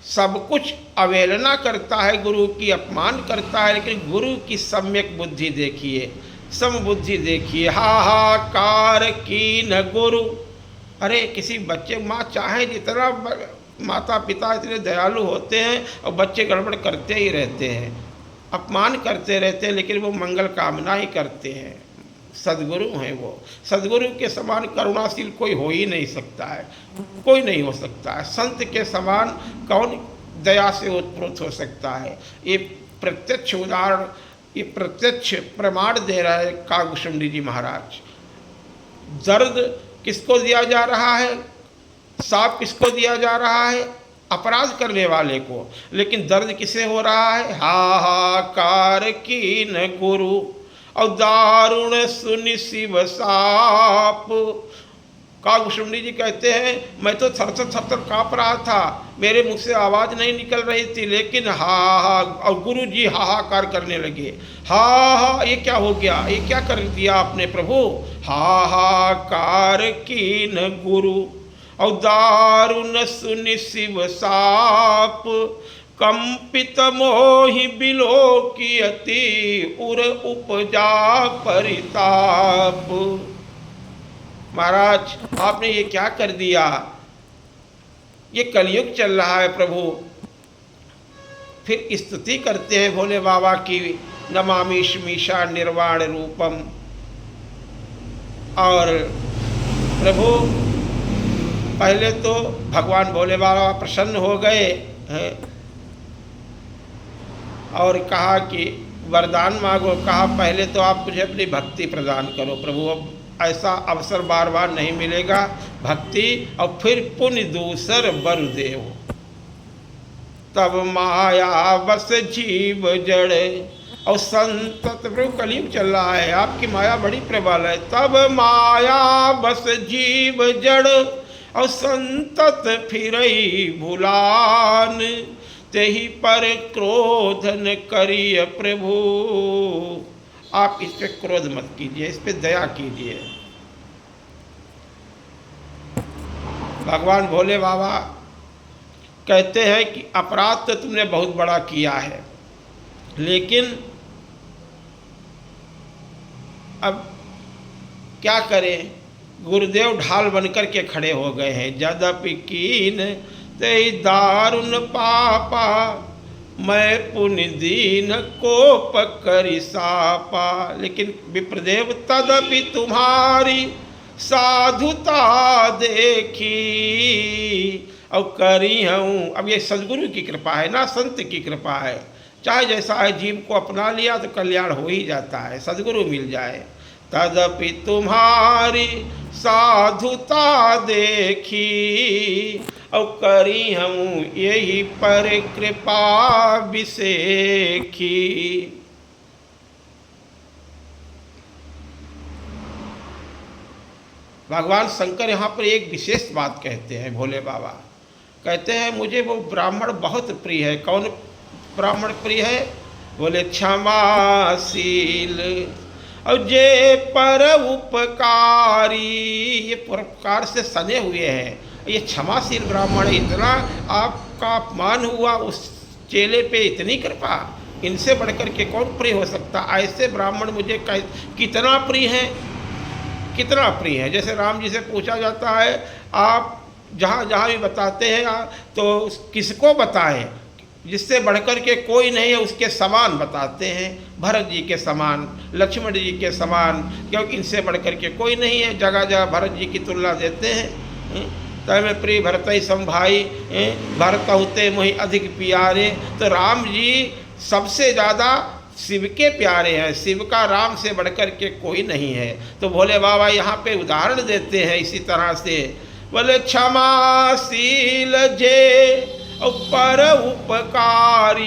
सब कुछ अवहेलना करता है, गुरु की अपमान करता है, लेकिन गुरु की सम्यक बुद्धि देखिए, समबुद्धि देखिए। हाहाकार की न गुरु। अरे किसी बच्चे माँ चाहे जितना माता पिता इतने दयालु होते हैं और बच्चे गड़बड़ करते ही रहते हैं, अपमान करते रहते हैं, लेकिन वो मंगल कामना ही करते हैं। सद्गुरु हैं वो, सद्गुरु के समान करुणाशील कोई हो ही नहीं सकता है, कोई नहीं हो सकता है। संत के समान कौन दया से उत्प्रोत हो सकता है। ये प्रत्यक्ष उदाहरण, ये प्रत्यक्ष प्रमाण दे रहा है कागभूषुंडी जी महाराज। दर्द किसको दिया जा रहा है? साफ किसको दिया जा रहा है? अपराध करने वाले को। लेकिन दर्द किसे हो रहा है? हाहाकार कीन गुरु और दारुण सुनि शिव साप। कागभूषुंडी जी कहते हैं मैं तो थरथर थरथर काँप रहा था, मेरे मुख से आवाज़ नहीं निकल रही थी, लेकिन हा और गुरु जी हाहाकार करने लगे। हा ये क्या हो गया, ये क्या कर दिया आपने प्रभु? हाहाकार कीन गुरु और दारुण सुनि शिव साप। कंपित मोहि बिलोकियति उर उपजा परिताप। महाराज आपने ये क्या कर दिया? ये कलयुग चल रहा है प्रभु। फिर स्तुति करते हैं भोले बाबा की, नमामि मीशा निर्वाण रूपम। और प्रभु पहले तो भगवान भोले बाबा प्रसन्न हो गए हैं और कहा कि वरदान मांगो। कहा पहले तो आप मुझे अपनी भक्ति प्रदान करो प्रभु, अब ऐसा अवसर बार बार नहीं मिलेगा। भक्ति और फिर पुण्य दूसर बर देव। तब माया बस जीव जड़ और संतत, प्रभु कलयुग चल रहा है, आपकी माया बड़ी प्रबल है। तब माया बस जीव जड़ और संतत फिरई भुलान। तेहि पर क्रोध न करिय प्रभु। आप इस पे क्रोध मत कीजिए, इस पे दया कीजिए। भगवान भोले बाबा कहते हैं कि अपराध तो तुमने बहुत बड़ा किया है, लेकिन अब क्या करें? गुरुदेव ढाल बनकर के खड़े हो गए हैं। यद्यपि कीन ते दारुण पापा मैं पुण्य दीन कोप करि सापा। लेकिन विप्रदेव तदपि तुम्हारी साधुता देखी और करी हूँ। अब ये सद्गुरु की कृपा है ना, संत की कृपा है। चाहे जैसा है, जीव को अपना लिया तो कल्याण हो ही जाता है, सद्गुरु मिल जाए। तदपि तुम्हारी साधुता देखी और करी हम यही पर कृपा विसेखी। भगवान शंकर यहाँ पर एक विशेष बात कहते हैं। भोले बाबा कहते हैं मुझे वो ब्राह्मण बहुत प्रिय है। कौन ब्राह्मण प्रिय है? बोले क्षमाशील और जे पर उपकारी। ये परोपकार से सने हुए हैं, ये क्षमाशील ब्राह्मण। इतना आपका अपमान हुआ, उस चेले पे इतनी कृपा, इनसे बढ़कर के कौन प्रिय हो सकता? ऐसे ब्राह्मण मुझे कितना प्रिय है, कितना प्रिय है। जैसे राम जी से पूछा जाता है आप जहाँ जहाँ भी बताते हैं तो किसको बताएं? जिससे बढ़कर के कोई नहीं है उसके समान बताते हैं। भरत जी के समान, लक्ष्मण जी के समान, क्योंकि इनसे बढ़कर के कोई नहीं है। जगह जगह भरत जी की तुलना देते हैं। तय में प्रिय भरत ही समभाई, भरत होते मोहि अधिक प्यारे। तो राम जी सबसे ज़्यादा शिव के प्यारे हैं, शिव का राम से बढ़कर के कोई नहीं है। तो भोले बाबा यहाँ पे उदाहरण देते हैं इसी तरह से। बोले क्षमाशील जे और पर उपकारी,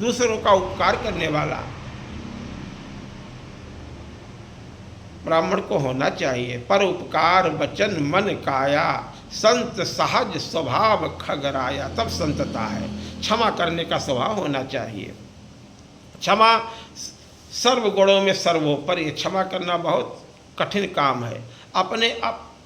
दूसरों का उपकार करने वाला ब्राह्मण को होना चाहिए। पर उपकार वचन मन काया, संत सहज स्वभाव खगराया। तब संतता है। क्षमा करने का स्वभाव होना चाहिए। क्षमा सर्व गुणों में सर्वोपरि। क्षमा करना बहुत कठिन काम है। अपने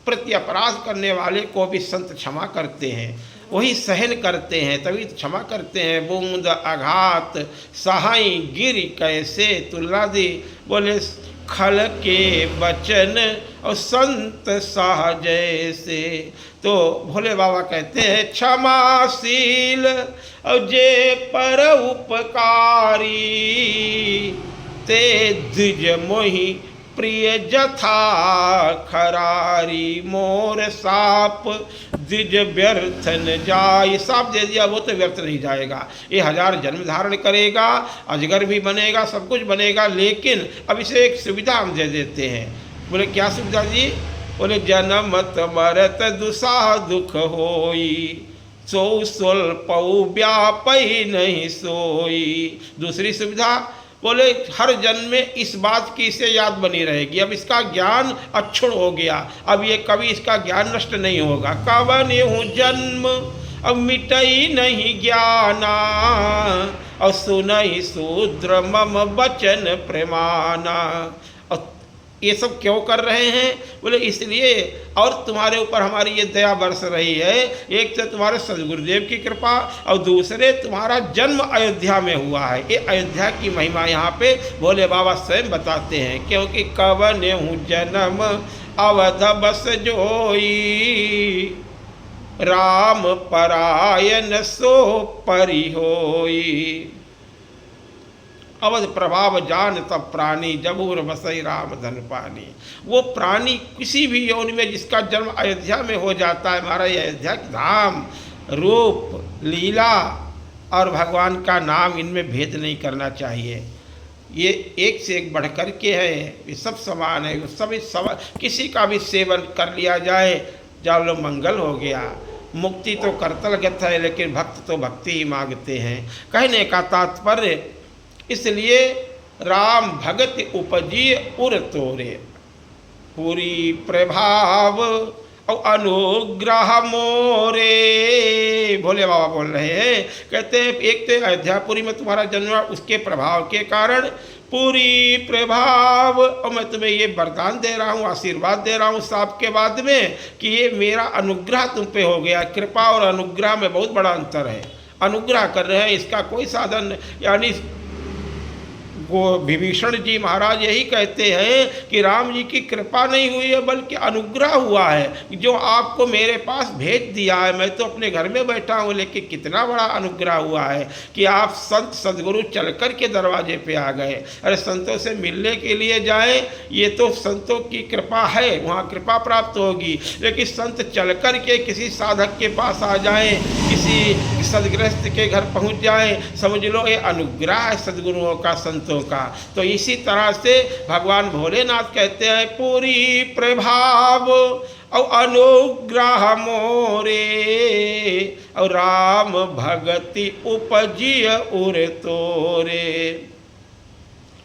प्रति अपराध करने वाले को भी संत क्षमा करते हैं, वही सहन करते हैं, तभी तो क्षमा करते हैं। बूंद आघात सहाई गिर कैसे तुलना दी। बोले खल के वचन और संत सहजय से। तो भोले बाबा कहते हैं क्षमाशील और जे पर उपकारी, ते द्विज मोहि प्रिय जथा खरारी, मोर साप द्विज व्यर्थ न जाय। साप दे दिया वो तो व्यर्थ नहीं जाएगा, ये 1000 जन्म धारण करेगा, अजगर भी बनेगा, सब कुछ बनेगा, लेकिन अब इसे एक सुविधा हम दे देते हैं। बोले क्या सुविधा जी? बोले जन्मत मरत दुसाह दुख होई, सो स्वल्पौ व्यापै नहीं सोई। दूसरी सुविधा बोले हर जन्म में इस बात की इसे याद बनी रहेगी, अब इसका ज्ञान अक्षुण हो गया, अब ये कभी इसका ज्ञान नष्ट नहीं होगा। कवन हूँ जन्म अब मिटई नहीं ज्ञाना, और सुनई शूद्र मम वचन प्रमाना। और ये सब क्यों कर रहे हैं? बोले इसलिए, और तुम्हारे ऊपर हमारी ये दया बरस रही है, एक तो तुम्हारे सदगुरुदेव की कृपा और दूसरे तुम्हारा जन्म अयोध्या में हुआ है। ये अयोध्या की महिमा यहाँ पे भोले बाबा स्वयं बताते हैं, क्योंकि कवन हूँ जन्म अवध बस जोई, राम परायण सो परि होई। अवध प्रभाव जान तब प्राणी, जबूर बसई राम धन पानी। वो प्राणी किसी भी योनि में जिसका जन्म अयोध्या में हो जाता है, हमारा ये अयोध्या धाम, रूप, लीला और भगवान का नाम, इनमें भेद नहीं करना चाहिए। ये एक से एक बढ़ कर के है, ये सब समान है, सभी किसी का भी सेवन कर लिया जाए, चलो मंगल हो गया। मुक्ति तो कर्तव्यगत है, लेकिन भक्त तो भक्ति ही मांगते हैं। कहने का तात्पर्य, इसलिए राम भगत उपजी उर तोरे, पूरी प्रभाव और अनुग्रह मोरे। भोले बाबा बोल रहे हैं, कहते हैं एक तो अयोध्यापुरी में तुम्हारा जन्म हुआ, उसके प्रभाव के कारण पूरी प्रभाव, और मैं तुम्हें ये वरदान दे रहा हूँ, आशीर्वाद दे रहा हूँ साहब के बाद में, कि ये मेरा अनुग्रह तुम पे हो गया। कृपा और अनुग्रह में बहुत बड़ा अंतर है। अनुग्रह कर रहे हैं, इसका कोई साधन, यानी वो विभीषण जी महाराज यही कहते हैं कि राम जी की कृपा नहीं हुई है, बल्कि अनुग्रह हुआ है, जो आपको मेरे पास भेज दिया है। मैं तो अपने घर में बैठा हूँ, लेकिन कितना बड़ा अनुग्रह हुआ है कि आप संत सदगुरु चल कर के दरवाजे पे आ गए। अरे संतों से मिलने के लिए जाएं, ये तो संतों की कृपा है, वहाँ कृपा प्राप्त होगी, लेकिन संत चल कर के किसी साधक के पास आ जाएं, किसी सदगृहस्थ के घर पहुँच जाएं, समझ लो ये अनुग्रह है सदगुरुओं का, संतों का। तो इसी तरह से भगवान भोलेनाथ कहते हैं पूरी प्रभाव और अनुग्रह मोरे, और राम भगति उपजिय उर तोरे।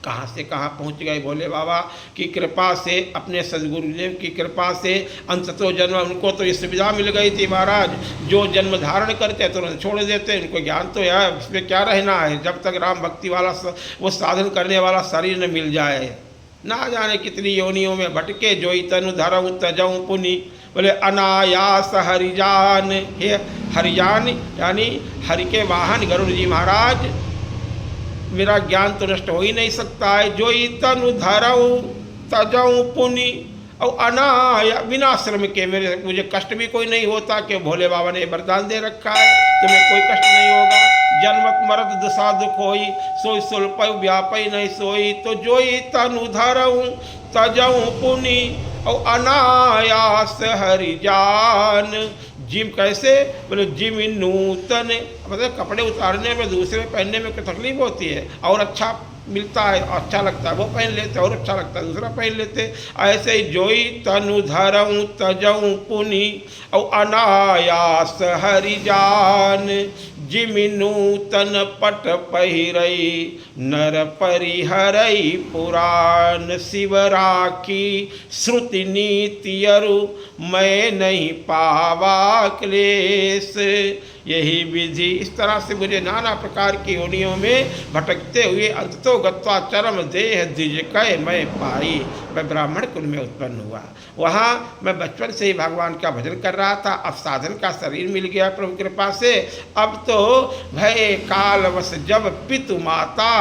कहाँ से कहाँ पहुँच गए भोले बाबा की कृपा से, अपने सदगुरुदेव की कृपा से। अंततो जन्म, उनको तो ये सुविधा मिल गई थी महाराज, जो जन्म धारण करते तो छोड़ देते, उनको ज्ञान तो है, इसमें क्या रहना है, जब तक राम भक्ति वाला वो साधन करने वाला शरीर न मिल जाए। ना जाने कितनी योनियों में भटके, जोई तनु धरऊँ तजऊँ पुनि। बोले अनायास हरिजान, हे हरिजान यानी हरि के वाहन गरुड़ जी महाराज, मेरा ज्ञान तो नष्ट हो ही नहीं सकता है। जो तनु धरऊँ तजऊँ पुनि, और अनाया बिना श्रम के मुझे कष्ट भी कोई नहीं होता, कि भोले बाबा ने वरदान दे रखा है, तुम्हें कोई कष्ट नहीं होगा। जन्मत मरत दशा दुख होई, सोई सुल्प व्यापई नहीं सोई। तो जो तनु धरऊँ तजऊँ पुनि, और अनायास हरिजान। जिम कैसे? बोले जिम नूतन, मतलब कपड़े उतारने में, दूसरे पहनने में कोई तकलीफ होती है, और अच्छा मिलता है, अच्छा लगता है, वो पहन लेते, और अच्छा लगता है दूसरा पहन लेते। ऐसे ही जोई तनु धरऊँ तजऊँ पुनि, और अनायास हरिजान। जिम नूतन पट पहिरई, नर परिहरई पुराण। शिव राखी श्रुति नीति अरु, मैं नहीं पावा क्लेश। यही विधि, इस तरह से मुझे नाना प्रकार की योनियों में भटकते हुए अंततो गत्वा चरम देह द्विज कय मैं पाई। मैं ब्राह्मण कुल में उत्पन्न हुआ, वहाँ मैं बचपन से ही भगवान का भजन कर रहा था। अब साधन का शरीर मिल गया प्रभु कृपा से। अब तो भय कालवश जब पितु माता,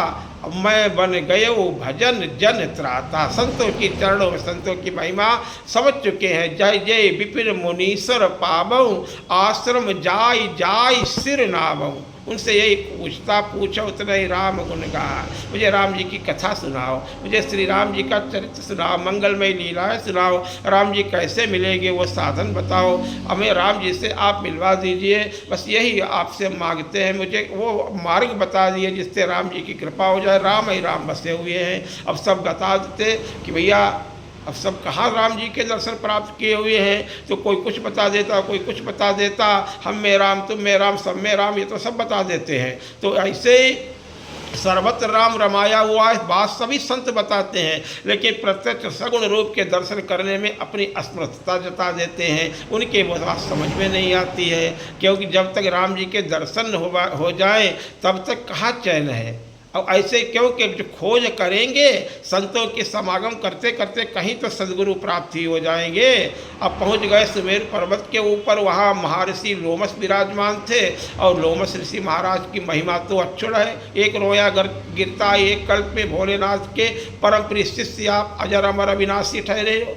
मैं बन गयो भजन जन त्राता। संतों की चरणों में संतों की महिमा समझ चुके हैं। जय जय विपिन मुनीश्वर पावऊँ, आश्रम जाय जाय सिर नावऊँ। उनसे यही पूछो उतना ही राम गुण गा। मुझे राम जी की कथा सुनाओ, मुझे श्री राम जी का चरित्र सुनाओ, मंगलमय लीलाएं सुनाओ, राम जी कैसे मिलेंगे वो साधन बताओ, हमें राम जी से आप मिलवा दीजिए। बस यही आपसे मांगते हैं, मुझे वो मार्ग बता दिए जिससे राम जी की कृपा हो जाए। राम ही राम बसे हुए हैं। अब सब बता देते कि भैया अब सब कहाँ राम जी के दर्शन प्राप्त किए हुए हैं, तो कोई कुछ बता देता, कोई कुछ बता देता, हम में राम तुम में राम सब में राम, ये तो सब बता देते हैं। तो ऐसे सर्वत्र राम रमाया हुआ है बात सभी संत बताते हैं, लेकिन प्रत्यक्ष सगुण रूप के दर्शन करने में अपनी असमर्थता जता देते हैं। उनके वो बात समझ में नहीं आती है, क्योंकि जब तक राम जी के दर्शन हो जाए तब तक कहाँ चैन है। और ऐसे क्योंकि जो खोज करेंगे संतों के समागम करते करते कहीं तो सद्गुरु प्राप्ति हो जाएंगे। अब पहुंच गए सुमेर पर्वत के ऊपर, वहाँ महर्षि लोमस विराजमान थे और लोमस ऋषि महाराज की महिमा तो अक्षुण है। एक रोया गिरता एक कल्प में भोलेनाथ के परम प्रिय शिष्य आप अजर अमर अविनाशी ठहरे हो।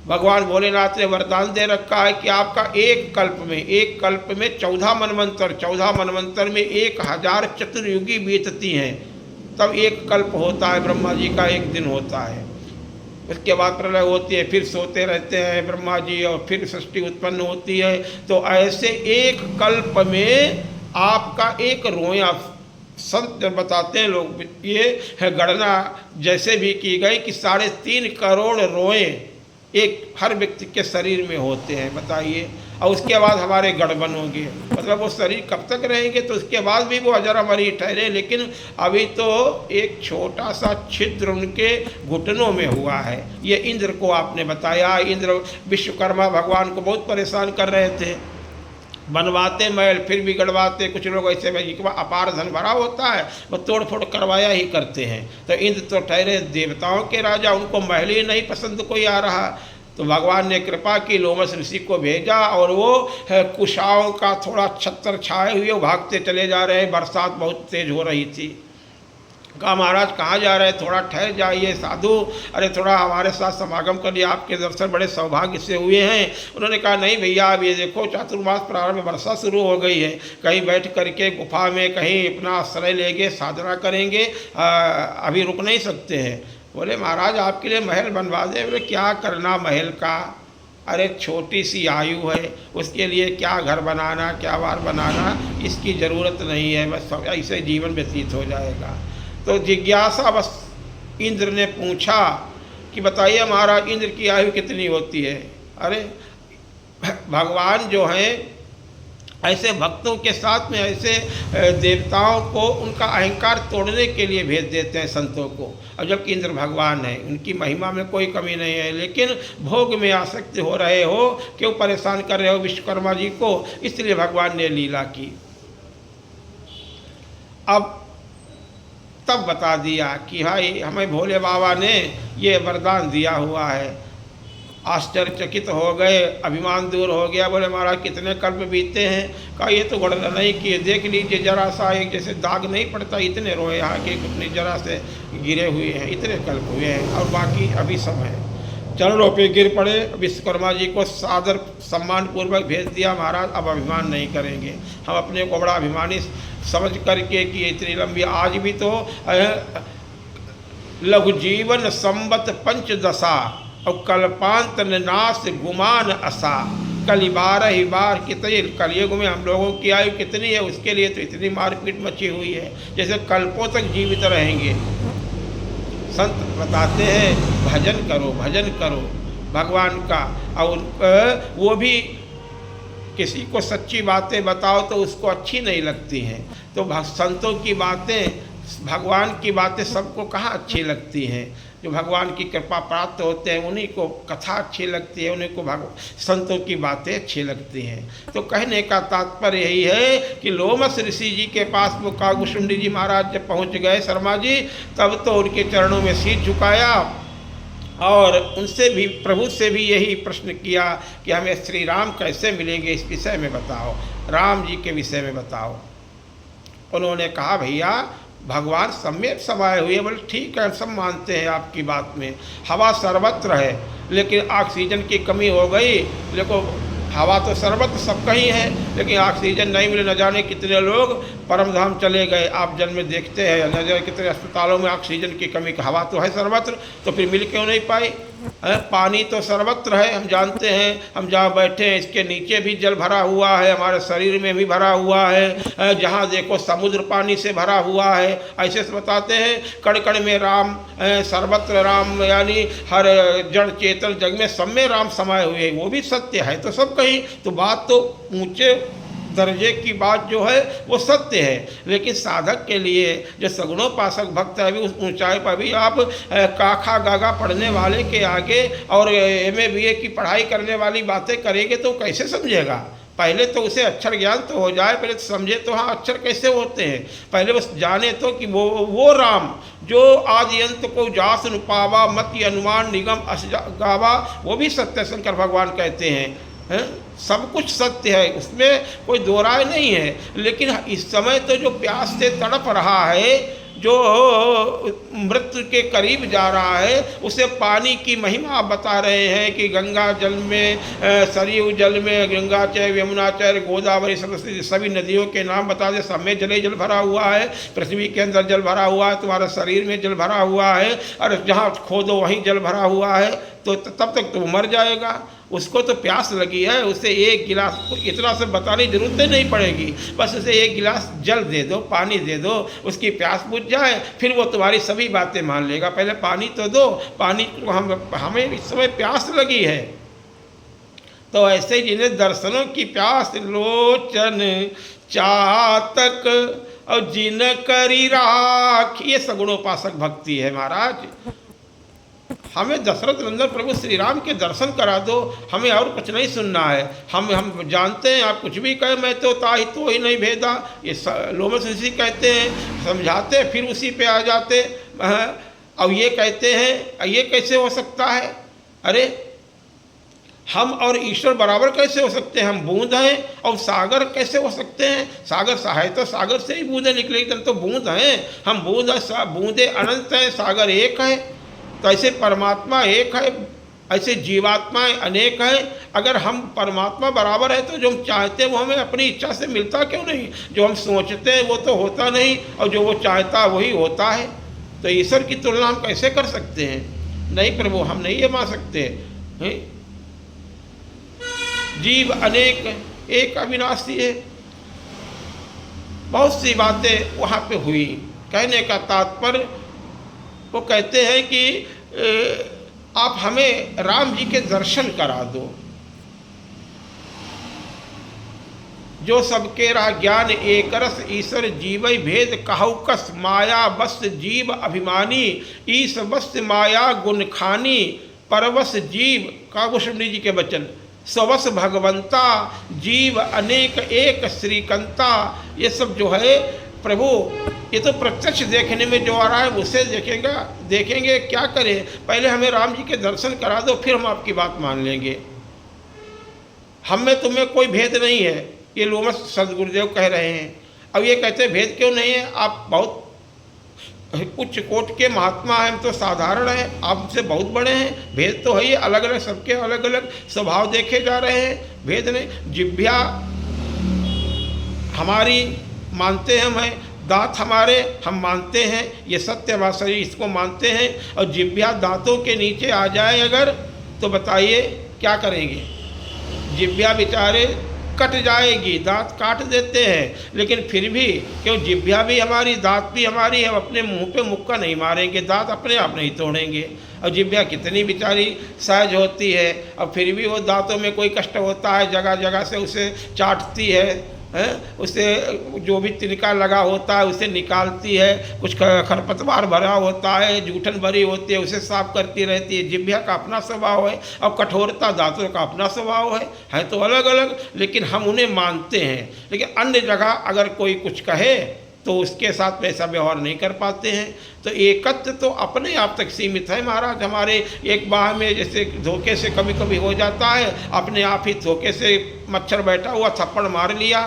भगवान भोलेनाथ ने वरदान दे रखा है कि आपका एक कल्प में 14 मनवंतर में 1000 चतुर्युगी बीतती हैं, तब एक कल्प होता है। ब्रह्मा जी का एक दिन होता है, उसके बाद प्रलय होती है, फिर सोते रहते हैं ब्रह्मा जी और फिर सृष्टि उत्पन्न होती है। तो ऐसे एक कल्प में आपका एक रोया, संत बताते हैं लोग, ये है गणना जैसे भी की गई कि 3.5 करोड़ रोए एक हर व्यक्ति के शरीर में होते हैं, बताइए। और उसके बाद हमारे गड़बन होंगे, मतलब वो शरीर कब तक रहेंगे, तो उसके बाद भी वो अजर अमर ही ठहरे। लेकिन अभी तो एक छोटा सा छिद्र उनके घुटनों में हुआ है। ये इंद्र को आपने बताया, इंद्र विश्वकर्मा भगवान को बहुत परेशान कर रहे थे, बनवाते महल फिर भी गड़वाते। कुछ लोग ऐसे अपार धन भरा होता है, वो तोड़ फोड़ करवाया ही करते हैं। तो इंद्र तो ठहरे देवताओं के राजा, उनको महल ही नहीं पसंद कोई आ रहा। तो भगवान ने कृपा की, लोमस ऋषि को भेजा और वो कुशाओं का थोड़ा छत्र छाए हुए भागते चले जा रहे हैं। बरसात बहुत तेज हो रही थी। कहा महाराज कहाँ जा रहे हैं, थोड़ा ठहर जाइए साधु, अरे थोड़ा हमारे साथ समागम कर लिए, आपके दर्शन बड़े सौभाग्य से हुए हैं। उन्होंने कहा नहीं भैया, अब ये देखो चातुर्मास प्रारंभ वर्षा शुरू हो गई है, कहीं बैठ करके गुफा में कहीं अपना आश्रय लेंगे, साधना करेंगे, अभी रुक नहीं सकते हैं। बोले महाराज आपके लिए महल बनवा दें। बोले क्या करना महल का, अरे छोटी सी आयु है, उसके लिए क्या घर बनाना, क्या बार बनाना, इसकी ज़रूरत नहीं है, बस ऐसे जीवन व्यतीत हो जाएगा। तो जिज्ञासा बस इंद्र ने पूछा कि बताइए महाराज इंद्र की आयु कितनी होती है। अरे भगवान जो हैं ऐसे भक्तों के साथ में ऐसे देवताओं को उनका अहंकार तोड़ने के लिए भेज देते हैं संतों को। और जबकि इंद्र भगवान है, उनकी महिमा में कोई कमी नहीं है, लेकिन भोग में आसक्त हो रहे हो, क्यों परेशान कर रहे हो विश्वकर्मा जी को, इसलिए भगवान ने लीला की। अब तब बता दिया कि भाई हमें भोले बाबा ने ये वरदान दिया हुआ है। आश्चर्यचकित हो गए, अभिमान दूर हो गया। बोले महाराज कितने कल्प बीते हैं। कहा ये तो गणना नहीं किए, देख लीजिए जरा सा, एक जैसे दाग नहीं पड़ता इतने रोए यहाँ के कितने जरा से गिरे हुए हैं, इतने कल्प हुए हैं, और बाकी अभी सब है। चरणों पे गिर पड़े, विश्वकर्मा जी को सादर सम्मान पूर्वक भेज दिया। महाराज अब अभिमान नहीं करेंगे, हम अपने को बड़ा अभिमानी समझ करके कि इतनी लंबी, आज भी तो लघु जीवन संवत 5 और कल्पांत नाश गुमान असा। कल 12 बार कितने कलयुग में हम लोगों की आयु कितनी है, उसके लिए तो इतनी मारपीट मची हुई है, जैसे कल्पों तक जीवित रहेंगे। संत बताते हैं भजन करो भगवान का। और वो भी किसी को सच्ची बातें बताओ तो उसको अच्छी नहीं लगती हैं। तो संतों की बातें, भगवान की बातें सबको कहाँ अच्छी लगती हैं। जो भगवान की कृपा प्राप्त होते हैं उन्हीं को कथा अच्छी लगती है, उन्हीं को संतों की बातें अच्छी लगती हैं। तो कहने का तात्पर्य यही है कि लोमस ऋषि जी के पास वो कागभूषुंडी जी महाराज जब पहुँच गए शर्मा जी, तब तो उनके चरणों में शीश झुकाया और उनसे भी, प्रभु से भी यही प्रश्न किया कि हमें श्री राम कैसे मिलेंगे, इस विषय में बताओ, राम जी के विषय में बताओ। उन्होंने कहा भैया भगवान सब में समाये हुए। बोले ठीक है, सब मानते हैं आपकी बात में, हवा सर्वत्र है, लेकिन ऑक्सीजन की कमी हो गई। देखो हवा तो सर्वत्र सबका ही है, लेकिन ऑक्सीजन नहीं मिले, न जाने कितने लोग परम धाम चले गए। आप जन्म में देखते हैं न जाने कितने अस्पतालों में ऑक्सीजन की कमी। हवा तो है सर्वत्र, तो फिर मिल क्यों नहीं पाई? पानी तो सर्वत्र है, हम जानते हैं, हम जहाँ बैठे हैं इसके नीचे भी जल भरा हुआ है, हमारे शरीर में भी भरा हुआ है, जहाँ देखो समुद्र पानी से भरा हुआ है। ऐसे से बताते हैं कण कण में राम, सर्वत्र राम, यानी हर जड़ चेतन जग में सब में राम समाये हुए। वो भी सत्य है तो सब कहीं, तो बात तो ऊंचे दर्जे की बात जो है वो सत्य है। लेकिन साधक के लिए जो सगुणोपासक भक्त है, अभी उस ऊंचाई पर भी आप काखा गागा पढ़ने वाले के आगे और MA BA की पढ़ाई करने वाली बातें करेंगे तो कैसे समझेगा? पहले तो उसे अक्षर ज्ञान तो हो जाए, पहले तो समझे तो हाँ अक्षर कैसे होते हैं, पहले बस जाने तो कि वो राम जो आदि अंत को जास न पावा, मति अनुमान निगम अस गावा, वो भी सत्य शंकर भगवान कहते हैं। सब कुछ सत्य है, उसमें कोई दो राय नहीं है। लेकिन इस समय तो जो प्यास से तड़प रहा है, जो मृत्यु के करीब जा रहा है, उसे पानी की महिमा बता रहे हैं कि गंगा जल में, सरयू जल में, गंगा चाहे यमुना चाहे गोदावरी, सरस्वती, सभी नदियों के नाम बता दे। सब में जल भरा हुआ है, पृथ्वी के अंदर जल भरा हुआ है, तुम्हारे शरीर में जल भरा हुआ है, और जहाँ खोदो वहीं जल भरा हुआ है, तो तब तक तो मर जाएगा। उसको तो प्यास लगी है, उसे एक गिलास, इतना से बताने की जरूरत नहीं पड़ेगी, बस उसे एक गिलास जल दे दो, पानी दे दो, उसकी प्यास बुझ जाए, फिर वो तुम्हारी सभी बातें मान लेगा। पहले पानी तो दो, पानी को हमें इस समय प्यास लगी है। तो ऐसे जिन्हें दर्शनों की प्यास, लोचन चातक और जिन करी राख, ये सगुणोपासक भक्ति है महाराज। हमें दशरथ नंदन प्रभु श्री राम के दर्शन करा दो, हमें और कुछ नहीं सुनना है। हम जानते हैं, आप कुछ भी कहें, मैं तो ताही तो ही नहीं भेदा, ये लोमस ऋषि कहते हैं, समझाते फिर उसी पे आ जाते। अब ये कहते हैं ये कैसे हो सकता है? अरे हम और ईश्वर बराबर कैसे हो सकते हैं? हम बूंद हैं और सागर कैसे हो सकते हैं? सागर है तो सागर से ही बूंदें निकलेगी, तो बूंद हैं, हम बूंद हैं, बूंदे अनंत हैं, सागर एक है। तो ऐसे परमात्मा एक है, ऐसे जीवात्माएं अनेक हैं। अगर हम परमात्मा बराबर है तो जो हम चाहते हैं वो हमें अपनी इच्छा से मिलता क्यों नहीं? जो हम सोचते हैं वो तो होता नहीं, और जो वो चाहता वही होता है। तो ईश्वर की तुलना हम कैसे कर सकते हैं? नहीं प्रभु, हम नहीं ये मान सकते हैं। जीव अनेक, एक अविनाशी है। बहुत सी बातें वहाँ पे हुई। कहने का तात्पर्य, वो कहते हैं कि आप हमें राम जी के दर्शन करा दो। जो सबके रहा ज्ञान एक रस, ईश्वर जीवै भेद कहु कस, माया बस जीव अभिमानी, ईश बस माया गुण खानी, परवश जीव, कागुष्णी जी के वचन, स्वस भगवंता, जीव अनेक एक श्रीकंता। ये सब जो है प्रभु, ये तो प्रत्यक्ष देखने में जो आ रहा है उसे देखेंगे क्या करें? पहले हमें राम जी के दर्शन करा दो, फिर हम आपकी बात मान लेंगे। हम में तुम्हें कोई भेद नहीं है, ये लोमस सदगुरुदेव कह रहे हैं। अब ये कहते हैं भेद क्यों नहीं है? आप बहुत उच्च कोट के महात्मा हैं, हम तो साधारण हैं, आपसे बहुत बड़े हैं। भेद तो है ही, अलग अलग, सबके अलग अलग स्वभाव देखे जा रहे हैं, भेद नहीं। जिह्वा हमारी मानते हैं, हमें दांत हमारे हम मानते हैं, ये सत्य बात, शरीर इसको मानते हैं। और जिह्वा दांतों के नीचे आ जाए अगर, तो बताइए क्या करेंगे? जिह्वा बेचारे कट जाएगी, दांत काट देते हैं, लेकिन फिर भी क्यों, जिह्वा भी हमारी, दांत भी हमारी, हम अपने मुंह पे मुक्का नहीं मारेंगे, दांत अपने आप नहीं तोड़ेंगे। और जिह्वा कितनी बेचारी सहज होती है, और फिर भी वो दांतों में कोई कष्ट होता है, जगह जगह से उसे चाटती है, उसे जो भी तिनका लगा होता है उसे निकालती है, कुछ खरपतवार भरा होता है, जूठन भरी होती है, उसे साफ करती रहती है। जिह्वा का अपना स्वभाव है, और कठोरता दांतों का अपना स्वभाव है तो अलग अलग, लेकिन हम उन्हें मानते हैं। लेकिन अन्य जगह अगर कोई कुछ कहे तो उसके साथ वैसा व्यवहार नहीं कर पाते हैं। तो एकत्व तो अपने आप तक सीमित है महाराज। हमारे एक बाह में जैसे धोखे से कभी कभी हो जाता है, अपने आप ही धोखे से मच्छर बैठा हुआ थप्पड़ मार लिया,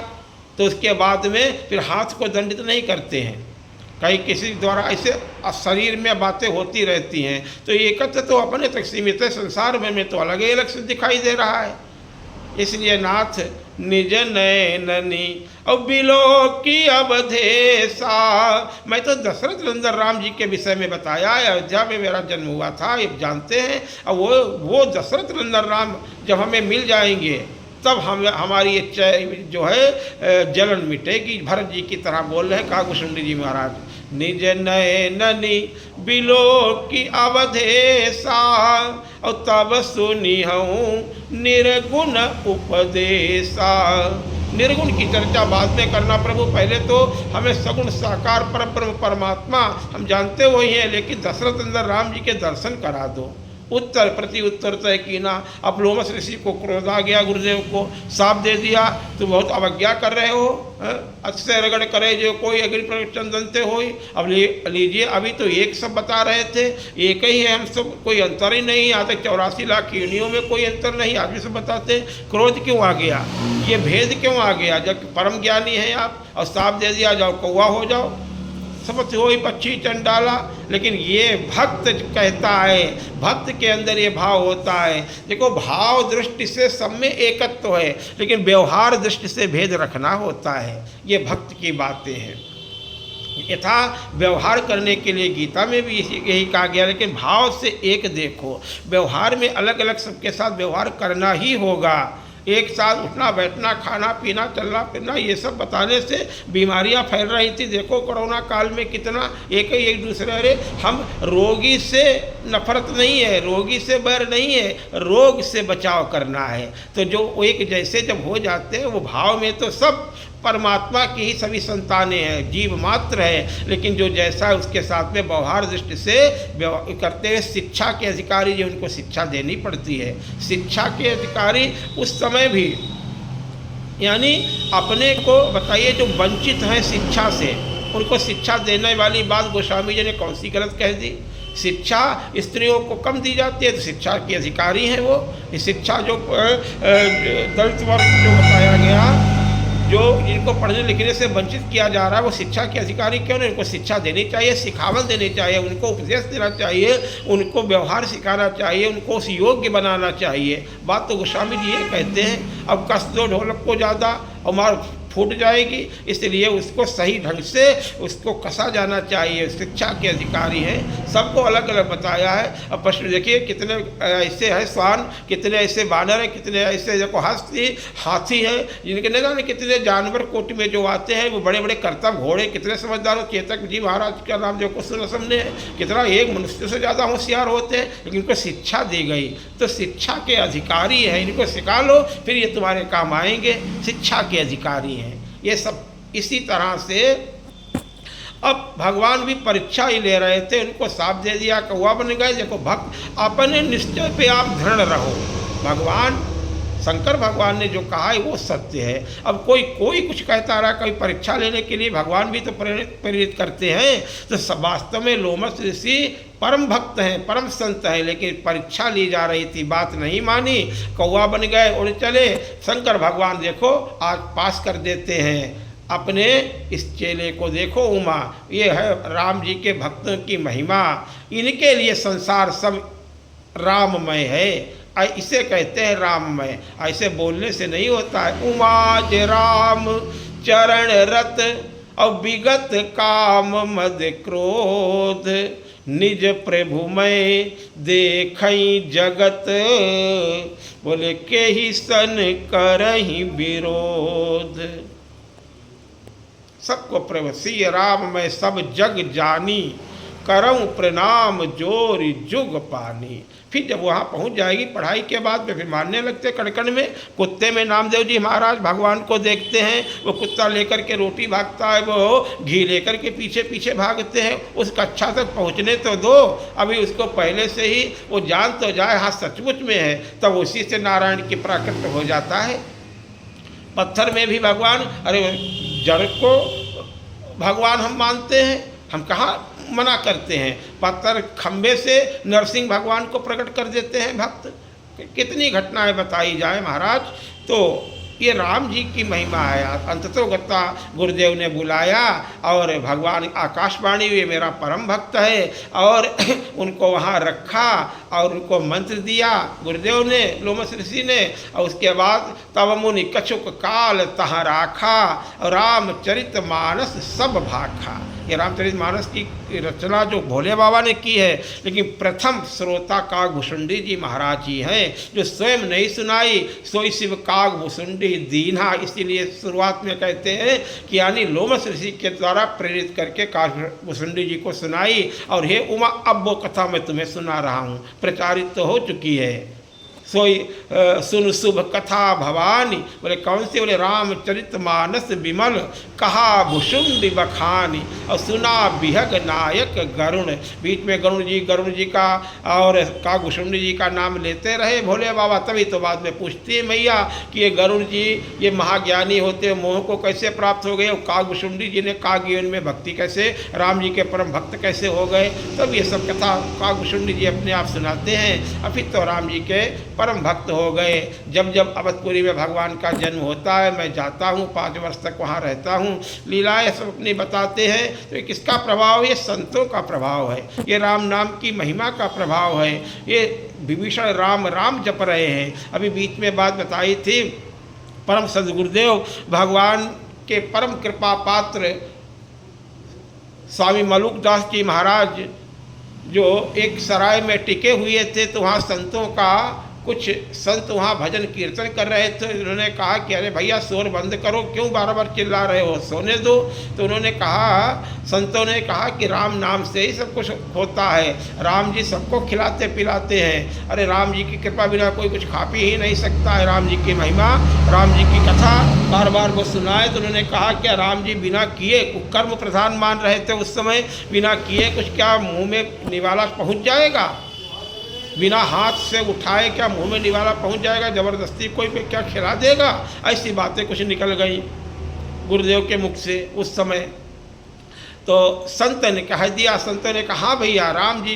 तो उसके बाद में फिर हाथ को दंडित नहीं करते हैं, कहीं किसी द्वारा ऐसे शरीर में बातें होती रहती हैं, तो एकत्र तो अपने तक सीमित है, संसार में तो अलग ही अलग से दिखाई दे रहा है। इसलिए नाथ निज नयननी और बिलो की अवधेसा। मैं तो दशरथ नंदन राम जी के विषय में बताया, अयोध्या में मेरा जन्म हुआ था, ये जानते हैं। और वो दशरथ नंदन राम जब हमें मिल जाएंगे तब हमारी जो है जलन मिटेगी। भरत जी की तरह बोल रहे हैं काकुशुंडी जी महाराज, निज नयननी बिलो की अवधेसा और तब सुनी हूँ निर्गुण उपदेशा। निर्गुण की चर्चा बाद में करना प्रभु, पहले तो हमें सगुण साकार परब्रह्म परमात्मा हम जानते वही हैं, लेकिन दशरथ नंदन राम जी के दर्शन करा दो। उत्तर प्रति उत्तर तय कीना। अब लोमस ऋषि को क्रोध आ गया, गुरुदेव को साप दे दिया, तो बहुत अवज्ञा कर रहे हो, अच्छे रगड़ करे जो कोई अग्नि चंदन ते हो। अब लीजिए, अभी तो एक सब बता रहे थे, एक ही है हम सब, कोई अंतर ही नहीं। यहाँ तक 84 लाख योनियों में कोई अंतर नहीं, आदमी सब बताते। क्रोध क्यों आ गया, ये भेद क्यों आ गया? जब परम ज्ञानी है आप और साप दे दिया, जाओ कौवा हो जाओ, समझ हो पक्षी चंडाला। लेकिन ये भक्त कहता है, भक्त के अंदर ये भाव होता है। देखो, भाव दृष्टि से सब में एकत्व तो है, लेकिन व्यवहार दृष्टि से भेद रखना होता है। ये भक्त की बातें हैं। यथा व्यवहार करने के लिए गीता में भी यही कहा गया, लेकिन भाव से एक देखो। व्यवहार में अलग अलग सबके साथ व्यवहार करना ही होगा। एक साथ उठना बैठना, खाना पीना, चलना फिरना, ये सब बताने से बीमारियां फैल रही थी। देखो कोरोना काल में कितना एक दूसरे, अरे हम रोगी से नफरत नहीं है, रोगी से बैर नहीं है, रोग से बचाव करना है। तो जो एक जैसे जब हो जाते हैं, वो भाव में तो सब परमात्मा की ही सभी संतानें हैं, जीव मात्र है। लेकिन जो जैसा है उसके साथ में व्यवहार दृष्टि से करते हुए शिक्षा के अधिकारी जो उनको शिक्षा देनी पड़ती है। शिक्षा के अधिकारी उस समय भी, यानी अपने को बताइए, जो वंचित हैं शिक्षा से, उनको शिक्षा देने वाली बात गोस्वामी जी ने कौन सी गलत कह दी? शिक्षा स्त्रियों को कम दी जाती है, तो शिक्षा के अधिकारी हैं वो। शिक्षा जो दलित वर्ग जो बताया गया, जो इनको पढ़ने लिखने से वंचित किया जा रहा है, वो शिक्षा के अधिकारी क्यों नहीं? उनको शिक्षा देनी चाहिए, सिखावल देनी चाहिए, उनको उपदेश देना चाहिए, उनको व्यवहार सिखाना चाहिए, उनको उस योग्य बनाना चाहिए। बात तो गोस्वामी जी ये कहते हैं। अब कस दो ढोलक को ज़्यादा और मार फूट जाएगी, इसलिए उसको सही ढंग से उसको कसा जाना चाहिए। शिक्षा के अधिकारी हैं, सबको अलग अलग बताया है। अब प्रश्न देखिए, कितने ऐसे हैं स्वान, कितने ऐसे बानर हैं, कितने ऐसे देखो हाथी हैं, जिनके न जाने कितने जानवर कोटि में जो आते हैं, वो बड़े बड़े कर्तव्य घोड़े, कितने समझदार हो। चेतक जी महाराज का नाम जो कुछ समझे हैं, कितना एक मनुष्य से ज़्यादा होशियार होते हैं, लेकिन इनको शिक्षा दी गई। तो शिक्षा के अधिकारी हैं, इनको सिखा लो, फिर ये तुम्हारे काम आएंगे। शिक्षा के अधिकारी हैं ये सब। इसी तरह से अब भगवान भी परीक्षा ही ले रहे थे, उनको साप दे दिया, कौवा बन गए। देखो, भक्त अपने निश्चय पे आप दृढ़ रहो। भगवान शंकर भगवान ने जो कहा है वो सत्य है। अब कोई कुछ कहता रहा, कोई परीक्षा लेने के लिए भगवान भी तो प्रेरित करते हैं। तो वास्तव में लोमस ऋषि परम भक्त हैं, परम संत हैं, लेकिन परीक्षा ली जा रही थी, बात नहीं मानी, कौवा बन गए, उड़ चले। शंकर भगवान देखो आज पास कर देते हैं अपने इस चेले को। देखो उमा, ये है राम जी के भक्तों की महिमा। इनके लिए संसार सब राममय है, इसे कहते हैं राममय। ऐसे बोलने से नहीं होता है। उमा जे राम चरण रत और विगत काम मद क्रोध, निज प्रभुमय देखई जगत, बोले के ही सन करही विरोध। सबको प्रभु श्री राम मैं सब जग जानी, करऊँ प्रणाम जोर जुग पानी। फिर जब वहाँ पहुँच जाएगी पढ़ाई के बाद में, फिर मानने लगते कड़कड़ में। कुत्ते में नामदेव जी महाराज भगवान को देखते हैं, वो कुत्ता लेकर के रोटी भागता है, वो घी लेकर के पीछे पीछे भागते हैं। उस कक्षा तक पहुँचने तो दो, अभी उसको पहले से ही वो जान तो जाए हाँ सचमुच में है, तब उसी से नारायण की प्राकृत हो जाता है। पत्थर में भी भगवान, अरे जड़ को भगवान हम मानते हैं, हम कहाँ मना करते हैं। पत्थर खंबे से नरसिंह भगवान को प्रकट कर देते हैं भक्त। कितनी घटनाएं बताई जाए महाराज। तो ये राम जी की महिमा है। अंततोगत्वा गुरुदेव ने बुलाया और भगवान आकाशवाणी हुए मेरा परम भक्त है, और उनको वहाँ रखा और उनको मंत्र दिया गुरुदेव ने, लोमस ऋषि ने। और उसके बाद तब मुनि कछुक काल तहाँ राखा, रामचरित मानस सब भाखा। ये रामचरित मानस की रचना जो भोले बाबा ने की है, लेकिन प्रथम श्रोता काग भुसुंडी जी महाराज जी हैं, जो स्वयं नहीं सुनाई सोई शिव काग भुसुंडी दीन्हा। इसीलिए शुरुआत में कहते हैं कि यानी लोमस ऋषि के द्वारा प्रेरित करके काग भुसुंडी जी को सुनाई। और हे उमा, अब वो कथा मैं तुम्हें सुना रहा हूँ, प्रचारित तो हो चुकी है। सोई सुन शुभ कथा भवानी, बोले कौन से? बोले रामचरित मानस विमल कहा भुसुंडी बखानी, और सुना बिहग नायक गरुण। बीच में गरुण जी का और काग भुसुंडी जी का नाम लेते रहे भोले बाबा। तभी तो बाद में पूछती है मैया कि ये गरुण जी ये महाज्ञानी होते मोह को कैसे प्राप्त हो गए, और काग भुसुंडी जी ने काग जीवन में भक्ति कैसे, राम जी के परम भक्त कैसे हो गए। तब ये सब कथा काग भुसुंडी जी अपने आप सुनाते हैं। और फिर तो राम जी के परम भक्त हो गए। जब जब अवधपुरी में भगवान का जन्म होता है, मैं जाता हूँ, 5 वर्ष तक वहाँ रहता हूँ, लीलाएं सब अपनी बताते हैं। तो ये किसका प्रभाव? ये संतों का प्रभाव है, ये राम नाम की महिमा का प्रभाव है। ये विभीषण राम राम जप रहे हैं। अभी बीच में बात बताई थी, परम सद्गुरुदेव भगवान के परम कृपा पात्र स्वामी मलुकदास जी महाराज जो एक सराय में टिके हुए थे, तो वहाँ संतों का कुछ संत वहाँ भजन कीर्तन कर रहे थे। उन्होंने कहा कि अरे भैया शोर बंद करो, क्यों बार बार चिल्ला रहे हो, सोने दो। तो उन्होंने कहा, संतों ने कहा कि राम नाम से ही सब कुछ होता है, राम जी सबको खिलाते पिलाते हैं। अरे राम जी की कृपा बिना कोई कुछ खा पी ही नहीं सकता है। राम जी की महिमा, राम जी की कथा बार बार वो सुनाए। तो उन्होंने कहा क्या राम जी बिना किए, कर्म प्रधान मान रहे थे उस समय, बिना किए कुछ क्या मुँह में निवाला पहुँच जाएगा? बिना हाथ से उठाए क्या मुंह में निवाला पहुंच जाएगा? ज़बरदस्ती कोई पे क्या खिला देगा? ऐसी बातें कुछ निकल गई गुरुदेव के मुख से उस समय। तो संत ने कह दिया, संतों ने कहा भैया राम जी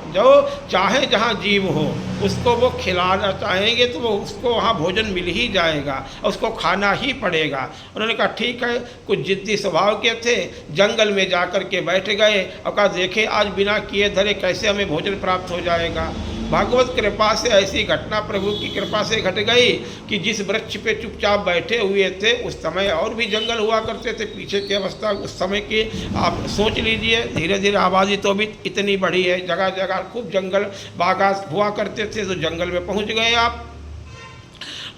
जो चाहे जहाँ जीव हो उसको वो खिलाना चाहेंगे तो वो उसको वहाँ भोजन मिल ही जाएगा, उसको खाना ही पड़ेगा। उन्होंने कहा ठीक है। कुछ जिद्दी स्वभाव के थे, जंगल में जाकर के बैठ गए और कहा देखे आज बिना किए धरे कैसे हमें भोजन प्राप्त हो जाएगा। भगवत कृपा से ऐसी घटना प्रभु की कृपा से घट गई कि जिस वृक्ष पे चुपचाप बैठे हुए थे, उस समय और भी जंगल हुआ करते थे, पीछे की अवस्था उस समय की आप सोच लीजिए। धीरे धीरे आबादी तो भी इतनी बढ़ी है, जगह जगह खूब जंगल बागात हुआ करते थे। तो जंगल में पहुंच गए आप।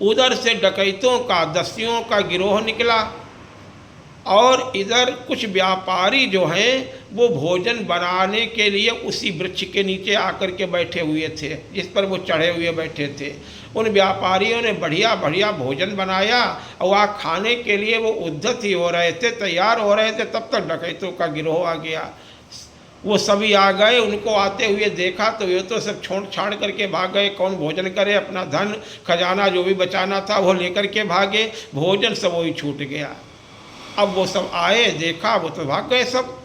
उधर से डकैतों का, दस्युओं का गिरोह निकला, और इधर कुछ व्यापारी जो हैं वो भोजन बनाने के लिए उसी वृक्ष के नीचे आकर के बैठे हुए थे जिस पर वो चढ़े हुए बैठे थे। उन व्यापारियों ने बढ़िया बढ़िया भोजन बनाया और वहाँ खाने के लिए वो उद्धत ही हो रहे थे, तैयार हो रहे थे। तब तक डकैतों का गिरोह आ गया। वो सभी आ गए, उनको आते हुए देखा तो ये तो सब छोड़ छाड़ करके भाग गए। कौन भोजन करे, अपना धन खजाना जो भी बचाना था वो लेकर के भागे, भोजन सब वही छूट गया। अब वो सब आए, देखा, वो तो भाग गए सब।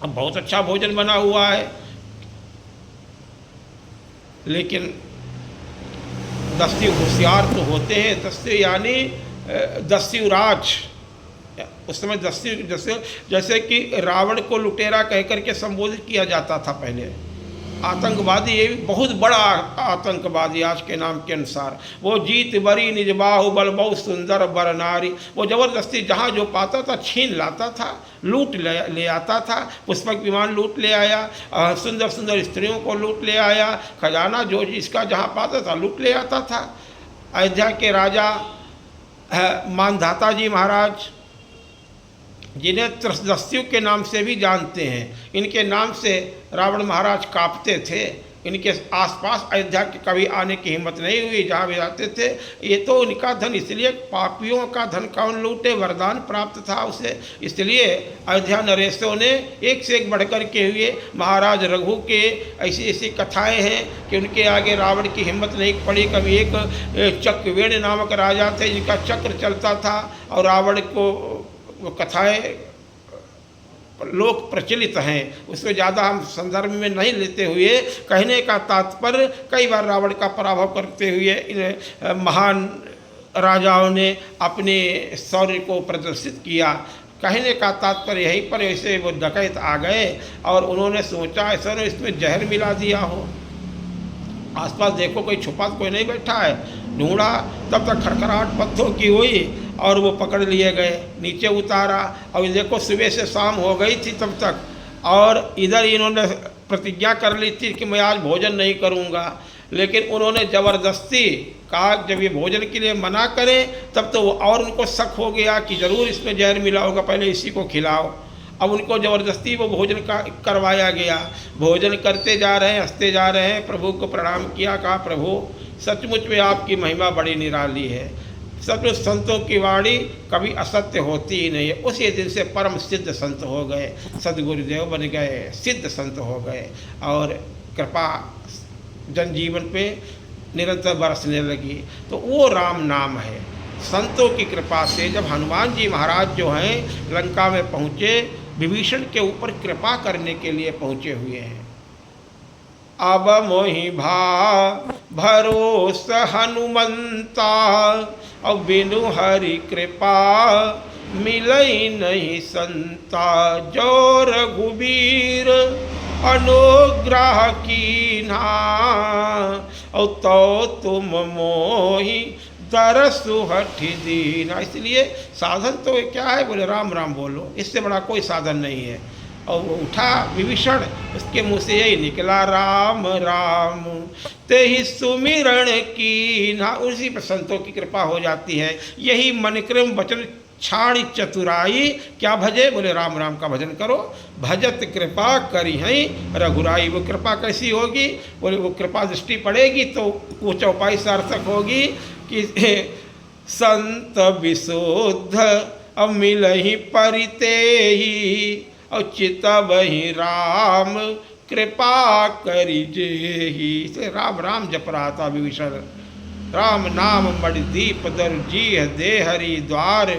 अब बहुत अच्छा भोजन बना हुआ है, लेकिन दस्यु होशियार तो होते हैं। दस्यु यानी दस्युराज। उस समय दस्यु जैसे कि रावण को लुटेरा कह करके संबोधित किया जाता था पहले। आतंकवादी, ये भी बहुत बड़ा आतंकवादी आज के नाम के अनुसार। वो जीत बरी निज बाहुबल बहुत सुंदर बर नारी। वो ज़बरदस्ती जहाँ जो पाता था छीन लाता था, लूट ले आता था। पुष्पक विमान लूट ले आया, सुंदर सुंदर स्त्रियों को लूट ले आया, खजाना जो जिसका जहाँ पाता था लूट ले आता था। अयोध्या के राजा मानधाता जी महाराज, जिन्हें त्रसदस्यु के नाम से भी जानते हैं, इनके नाम से रावण महाराज कांपते थे। इनके आसपास अयोध्या के कभी आने की हिम्मत नहीं हुई, जहाँ भी जाते थे। ये तो इनका धन, इसलिए पापियों का धन कौन लूटे, वरदान प्राप्त था उसे। इसलिए अयोध्या नरेशों ने एक से एक बढ़कर के हुए। महाराज रघु के ऐसी ऐसी कथाएं हैं कि उनके आगे रावण की हिम्मत नहीं पड़ी। कभी एक चक्रवेण नामक राजा थे जिनका चक्र चलता था, और रावण को वो कथाएं लोक प्रचलित हैं, उसको ज़्यादा हम संदर्भ में नहीं लेते हुए, कहने का तात्पर्य कई बार रावण का पराभव करते हुए इन महान राजाओं ने अपने शौर्य को प्रदर्शित किया। कहने का तात्पर्य यहीं पर ऐसे वो डकैत आ गए और उन्होंने सोचा ऐसा न इसमें जहर मिला दिया हो। आसपास देखो कोई छुपा कोई नहीं बैठा है, ढूंढा, तब तक खड़खड़ाहट पत्थरों की हुई और वो पकड़ लिए गए, नीचे उतारा। और देखो सुबह से शाम हो गई थी तब तक, और इधर इन्होंने प्रतिज्ञा कर ली थी कि मैं आज भोजन नहीं करूँगा, लेकिन उन्होंने ज़बरदस्ती कहा। जब ये भोजन के लिए मना करें तब तो और उनको शक हो गया कि ज़रूर इसमें जहर मिला होगा, पहले इसी को खिलाओ। अब उनको ज़बरदस्ती वो भोजन का करवाया गया। भोजन करते जा रहे हैं, हंसते जा रहे हैं। प्रभु को प्रणाम किया, कहा प्रभु सचमुच में आपकी महिमा बड़ी निराली है, सचमुच संतों की वाणी कभी असत्य होती ही नहीं है। उसी दिन से परम सिद्ध संत हो गए, सदगुरुदेव बन गए, सिद्ध संत हो गए और कृपा जनजीवन पे निरंतर बरसने लगी। तो वो राम नाम है। संतों की कृपा से जब हनुमान जी महाराज जो हैं लंका में पहुँचे, विभीषण के ऊपर कृपा करने के लिए पहुँचे हुए हैं। अब मोहि भरोस हनुमंता, अब बिनु हरि कृपा मिलई नहीं संता। जो रघुबीर अनुग्रह कीन्हा, और तो तुम मोहि दरसु हठ दीना। इसलिए साधन तो क्या है, बोले राम राम बोलो, इससे बड़ा कोई साधन नहीं है। और वो उठा विभीषण, उसके मुँह से यही निकला राम राम ते ही सुमिरण कीन्हा। उसी पर संतों की कृपा हो जाती है। यही मनक्रम वचन छाड़ी चतुराई, क्या भजे, बोले राम राम का भजन करो। भजत कृपा करी हैं रघुराई। वो कृपा कैसी होगी, बोले वो कृपा दृष्टि पड़ेगी तो वो चौपाई सार्थक होगी कि संत विशुद्ध अब मिलहि परिते ही, और चितबहि राम कृपा करी जेहि। राम राम जप रहा था विभीषण। राम नाम मणिदीप दर जीह दे हरि द्वार,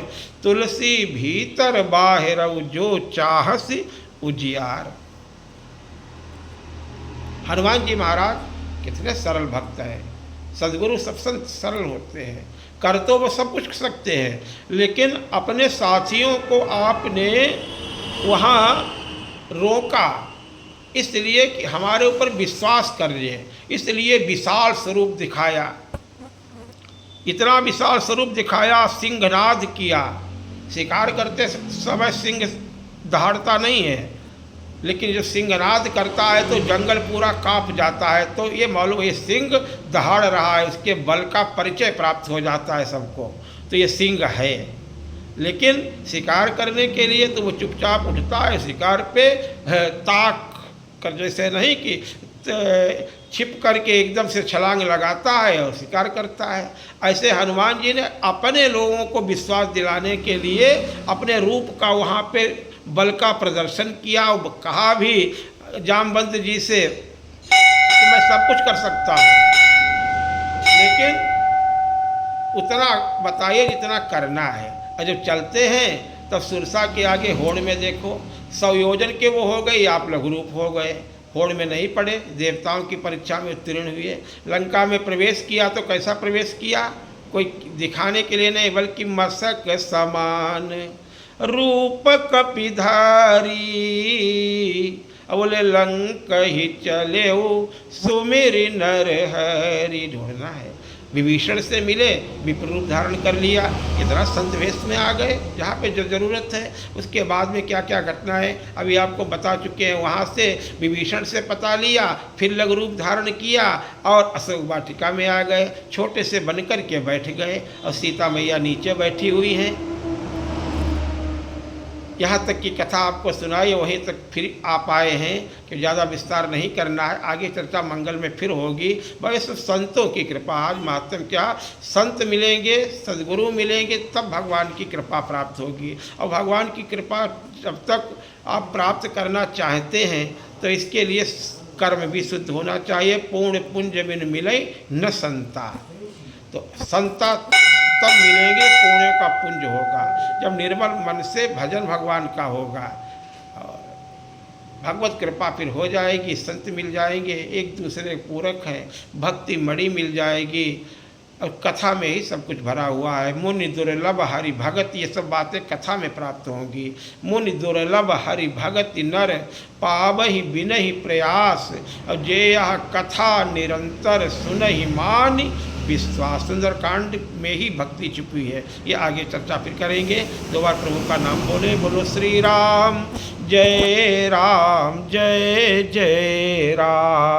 तुलसी भीतर बाहिर जो चाहस उजियार। हनुमान जी महाराज कितने सरल भक्त हैं। सदगुरु सब संत सरल होते हैं, कर तो वो सब कुछ सकते हैं, लेकिन अपने साथियों को आपने वहाँ रोका इसलिए कि हमारे ऊपर विश्वास कर रहे हैं, इसलिए विशाल स्वरूप दिखाया। इतना विशाल स्वरूप दिखाया, सिंहनाद किया। शिकार करते समय सिंह दहाड़ता नहीं है, लेकिन जो सिंहनाद करता है तो जंगल पूरा कांप जाता है। तो ये मालूम ये सिंह दहाड़ रहा है, इसके बल का परिचय प्राप्त हो जाता है सबको, तो ये सिंह है। लेकिन शिकार करने के लिए तो वो चुपचाप उठता है शिकार पे, ताक कर जैसे नहीं कि छिप करके एकदम से छलांग लगाता है और शिकार करता है। ऐसे हनुमान जी ने अपने लोगों को विश्वास दिलाने के लिए अपने रूप का वहाँ पे बल का प्रदर्शन किया और कहा भी जामवंत जी से कि मैं सब कुछ कर सकता हूँ, लेकिन उतना बताइए जितना करना है। और जब चलते हैं तब सुरसा के आगे होड़ में देखो 100 योजन के वो हो गए, आप लघु रूप हो गए, होड़ में नहीं पड़े, देवताओं की परीक्षा में उत्तीर्ण हुए। लंका में प्रवेश किया तो कैसा प्रवेश किया, कोई दिखाने के लिए नहीं, बल्कि मशक समान रूप कपिधारी। अब बोले लंक ही चले सुमेरी नर हरि। ढूंढना है, विभीषण से मिले, विप्र रूप धारण कर लिया, इतना संत वेश में आ गए जहाँ पे जो ज़रूरत है। उसके बाद में क्या क्या घटना है अभी आपको बता चुके हैं। वहाँ से विभीषण से पता लिया, फिर लघु रूप धारण किया और अशोक वाटिका में आ गए, छोटे से बनकर के बैठ गए और सीता मैया नीचे बैठी हुई हैं। यहाँ तक की कथा आपको सुनाई, वहीं तक फिर आप आए हैं कि ज़्यादा विस्तार नहीं करना है, आगे चर्चा मंगल में फिर होगी। बस संतों की कृपा, आज महात्म क्या, संत मिलेंगे, सद्गुरु मिलेंगे, तब भगवान की कृपा प्राप्त होगी। और भगवान की कृपा जब तक आप प्राप्त करना चाहते हैं तो इसके लिए कर्म भी शुद्ध होना चाहिए। पूर्ण पुंज बिन मिले न संता, तो संता तब मिलेंगे, पुण्य का पुंज होगा जब निर्मल मन से भजन भगवान का होगा और भगवत कृपा फिर हो जाएगी। संत मिल जाएंगे, एक दूसरे पूरक हैं, भक्ति मणि मिल जाएगी, और कथा में ही सब कुछ भरा हुआ है। मुनि दुर्लभ हरि भगत, ये सब बातें कथा में प्राप्त होंगी। मुनि दुर्लभ हरि भगत नर पावहि बिनहि प्रयास, और जे यह कथा निरंतर सुनहि मानि विश्वास। सुंदरकांड में ही भक्ति छुपी है। ये आगे चर्चा फिर करेंगे। दो बार प्रभु का नाम बोले, बोलो श्री राम जय राम जय जय राम।